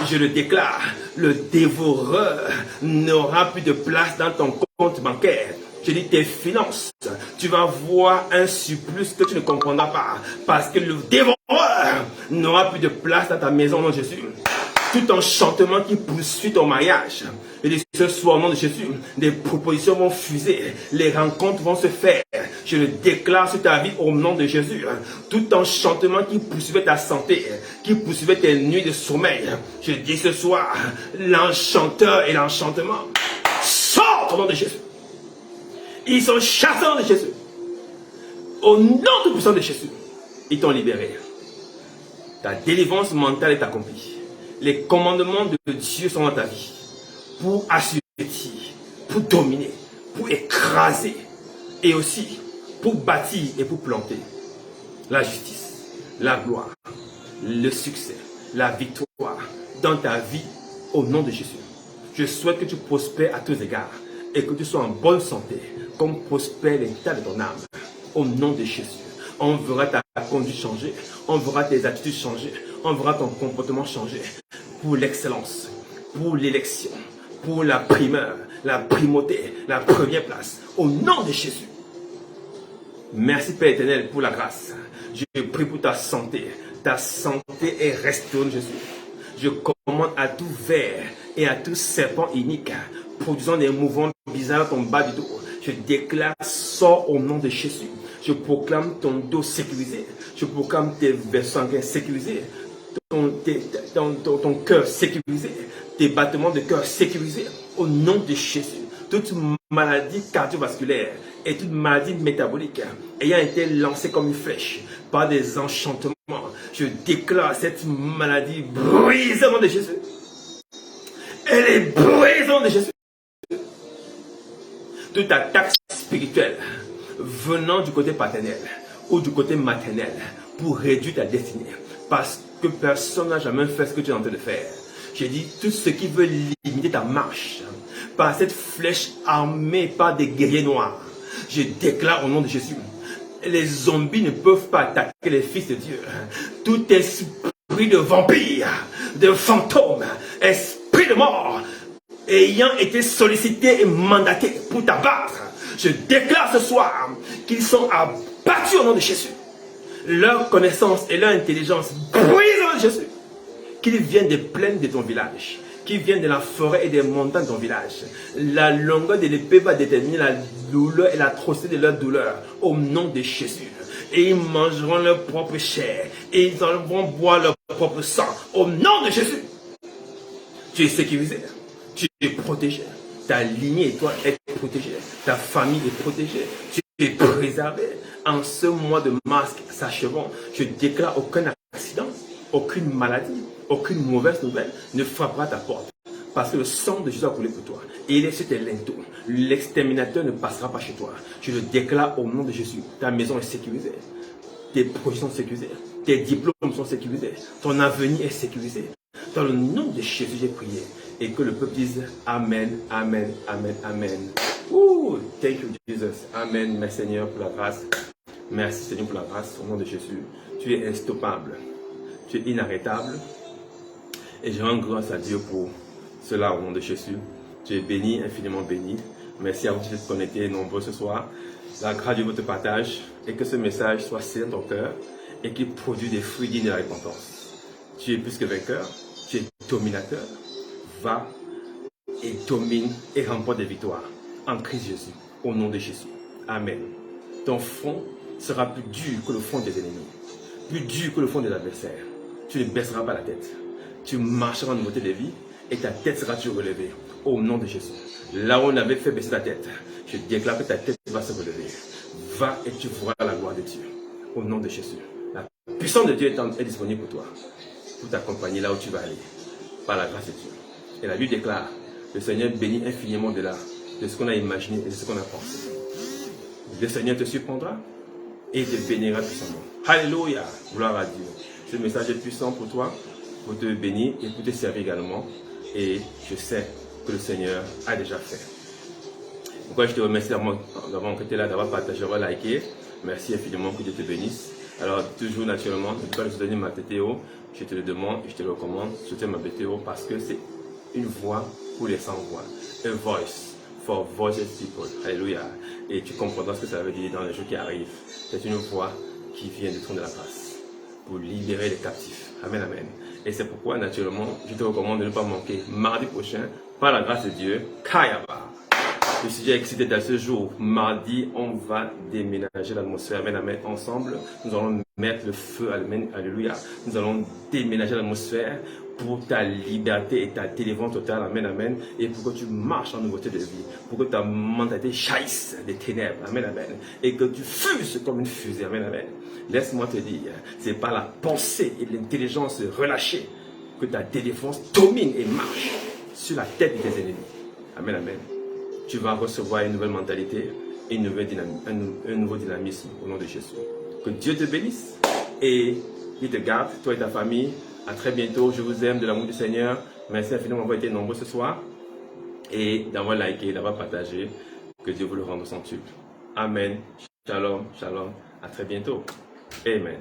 S1: Je le déclare, le dévoreur n'aura plus de place dans ton compte bancaire. Je dis tes finances, tu vas voir un surplus que tu ne comprendras pas. Parce que le dévoreur n'aura plus de place dans ta maison au nom de Jésus. Tout enchantement qui poursuit ton mariage. Et ce soir, au nom de Jésus, des propositions vont fuser, les rencontres vont se faire. Je le déclare sur ta vie au nom de Jésus. Tout enchantement qui poursuivait ta santé, qui poursuivait tes nuits de sommeil. Je dis ce soir, l'enchanteur et l'enchantement sortent au nom de Jésus. Ils sont chassés au nom de Jésus. Au nom tout puissant de Jésus, ils t'ont libéré. Ta délivrance mentale est accomplie. Les commandements de Dieu sont dans ta vie pour assujettir, pour dominer, pour écraser et aussi pour bâtir et pour planter la justice, la gloire, le succès, la victoire dans ta vie au nom de Jésus. Je souhaite que tu prospères à tous égards et que tu sois en bonne santé comme prospère l'état de ton âme au nom de Jésus. On verra ta conduite changer, on verra tes attitudes changer, on verra ton comportement changer pour l'excellence, pour l'élection, pour la primeur, la primauté, la première place, au nom de Jésus. Merci Père éternel pour la grâce. Je prie pour ta santé. Ta santé est restaurée, Jésus. Je commande à tout ver et à tout serpent inique produisant des mouvements bizarres dans ton bas du dos. Je déclare, sors au nom de Jésus. Je proclame ton dos sécurisé. Je proclame tes vaisseaux sanguins sécurisés. Ton cœur sécurisé. Tes battements de cœur sécurisés. Au nom de Jésus. Toute maladie cardiovasculaire et toute maladie métabolique ayant été lancée comme une flèche par des enchantements, je Je déclare cette maladie brisée au nom de Jésus. Elle est brisée au nom de Jésus. Toute attaque spirituelle venant du côté paternel ou du côté maternel pour réduire ta destinée, parce que personne n'a jamais fait ce que tu es en train de faire. J'ai dit, tout ce qui veut limiter ta marche par cette flèche armée par des guerriers noirs, je déclare au nom de Jésus, les zombies ne peuvent pas attaquer les fils de Dieu. Tout esprit de vampire, de fantôme, esprit de mort, ayant été sollicité et mandaté pour t'abattre, je déclare ce soir qu'ils sont abattus au nom de Jésus. Leur connaissance et leur intelligence brisent au nom de Jésus. Qu'ils viennent des plaines de ton village, qu'ils viennent de la forêt et des montagnes de ton village. La longueur de l'épée va déterminer la douleur et l'atrocité de leur douleur au nom de Jésus. Et ils mangeront leur propre chair et ils vont boire leur propre sang au nom de Jésus. Tu es sécurisé, tu es protégé. Ta lignée et toi est protégée. Ta famille est protégée. Tu es préservé. En ce mois de mars s'achevant, je déclare aucun accident, aucune maladie, aucune mauvaise nouvelle ne frappera ta porte. Parce que le sang de Jésus a coulé pour toi. Et il est sur tes linteaux. L'exterminateur ne passera pas chez toi. Je le déclare au nom de Jésus. Ta maison est sécurisée. Tes projets sont sécurisés. Tes diplômes sont sécurisés. Ton avenir est sécurisé. Dans le nom de Jésus, j'ai prié. Et que le peuple dise Amen, Amen, Amen, Amen. Ouh, thank you Jesus. Amen. Merci Seigneur pour la grâce. Merci Seigneur pour la grâce au nom de Jésus. Tu es instoppable. Tu es inarrêtable. Et je rends grâce à Dieu pour cela au nom de Jésus. Tu es béni, infiniment béni. Merci à vous d'être connectés nombreux ce soir. La grâce de votre partage et que ce message soit sain dans ton cœur et qu'il produise des fruits dignes de la repentance. Tu es plus que vainqueur. Tu es dominateur. Va et domine et remporte des victoires en Christ Jésus, au nom de Jésus. Amen. Ton front sera plus dur que le front des ennemis, plus dur que le front des adversaires. Tu ne baisseras pas la tête. Tu marcheras en nouveauté de vie et ta tête sera toujours relevée, au nom de Jésus. Là où on avait fait baisser ta tête, je déclare que ta tête va se relever. Va et tu verras la gloire de Dieu, au nom de Jésus. La puissance de Dieu est disponible pour toi, pour t'accompagner là où tu vas aller, par la grâce de Dieu. Et la Bible déclare, le Seigneur bénit infiniment au-delà de ce qu'on a imaginé et de ce qu'on a pensé. Le Seigneur te surprendra et te bénira puissamment. Alléluia, gloire à Dieu. Ce message est puissant pour toi, pour te bénir et pour te servir également. Et je sais que le Seigneur a déjà fait. Pourquoi je te remercie d'avoir été là, d'avoir partagé, d'avoir liké. Merci infiniment, que Dieu te bénisse. Alors, toujours naturellement, ne pas te donner ma TTO. Je te le demande et je te le recommande. Soutiens ma BTO parce que c'est une voix pour les sans-voix. A voice for voiceless people. Alléluia. Et tu comprendras ce que ça veut dire dans les jours qui arrivent. C'est une voix qui vient du trône de la grâce pour libérer les captifs. Amen, amen. Et c'est pourquoi, naturellement, je te recommande de ne pas manquer mardi prochain, par la grâce de Dieu, Kayaba. Je suis déjà excité dans ce jour. Mardi, on va déménager l'atmosphère. Amen, amen. Ensemble, nous allons mettre le feu. Amen, alléluia. Nous allons déménager l'atmosphère pour ta liberté et ta délivrance totale. Amen, amen. Et pour que tu marches en nouveauté de vie. Pour que ta mentalité jaillisse des ténèbres. Amen, amen. Et que tu fuses comme une fusée. Amen, amen. Laisse-moi te dire, c'est par la pensée et l'intelligence relâchée que ta délivrance domine et marche sur la tête de tes ennemis. Amen, amen. Tu vas recevoir une nouvelle mentalité et un nouveau dynamisme au nom de Jésus. Que Dieu te bénisse et il te garde, toi et ta famille. À très bientôt. Je vous aime de l'amour du Seigneur. Merci infiniment d'avoir été nombreux ce soir et d'avoir liké, d'avoir partagé. Que Dieu vous le rende au centuple. Amen. Shalom, shalom. À très bientôt. Amen.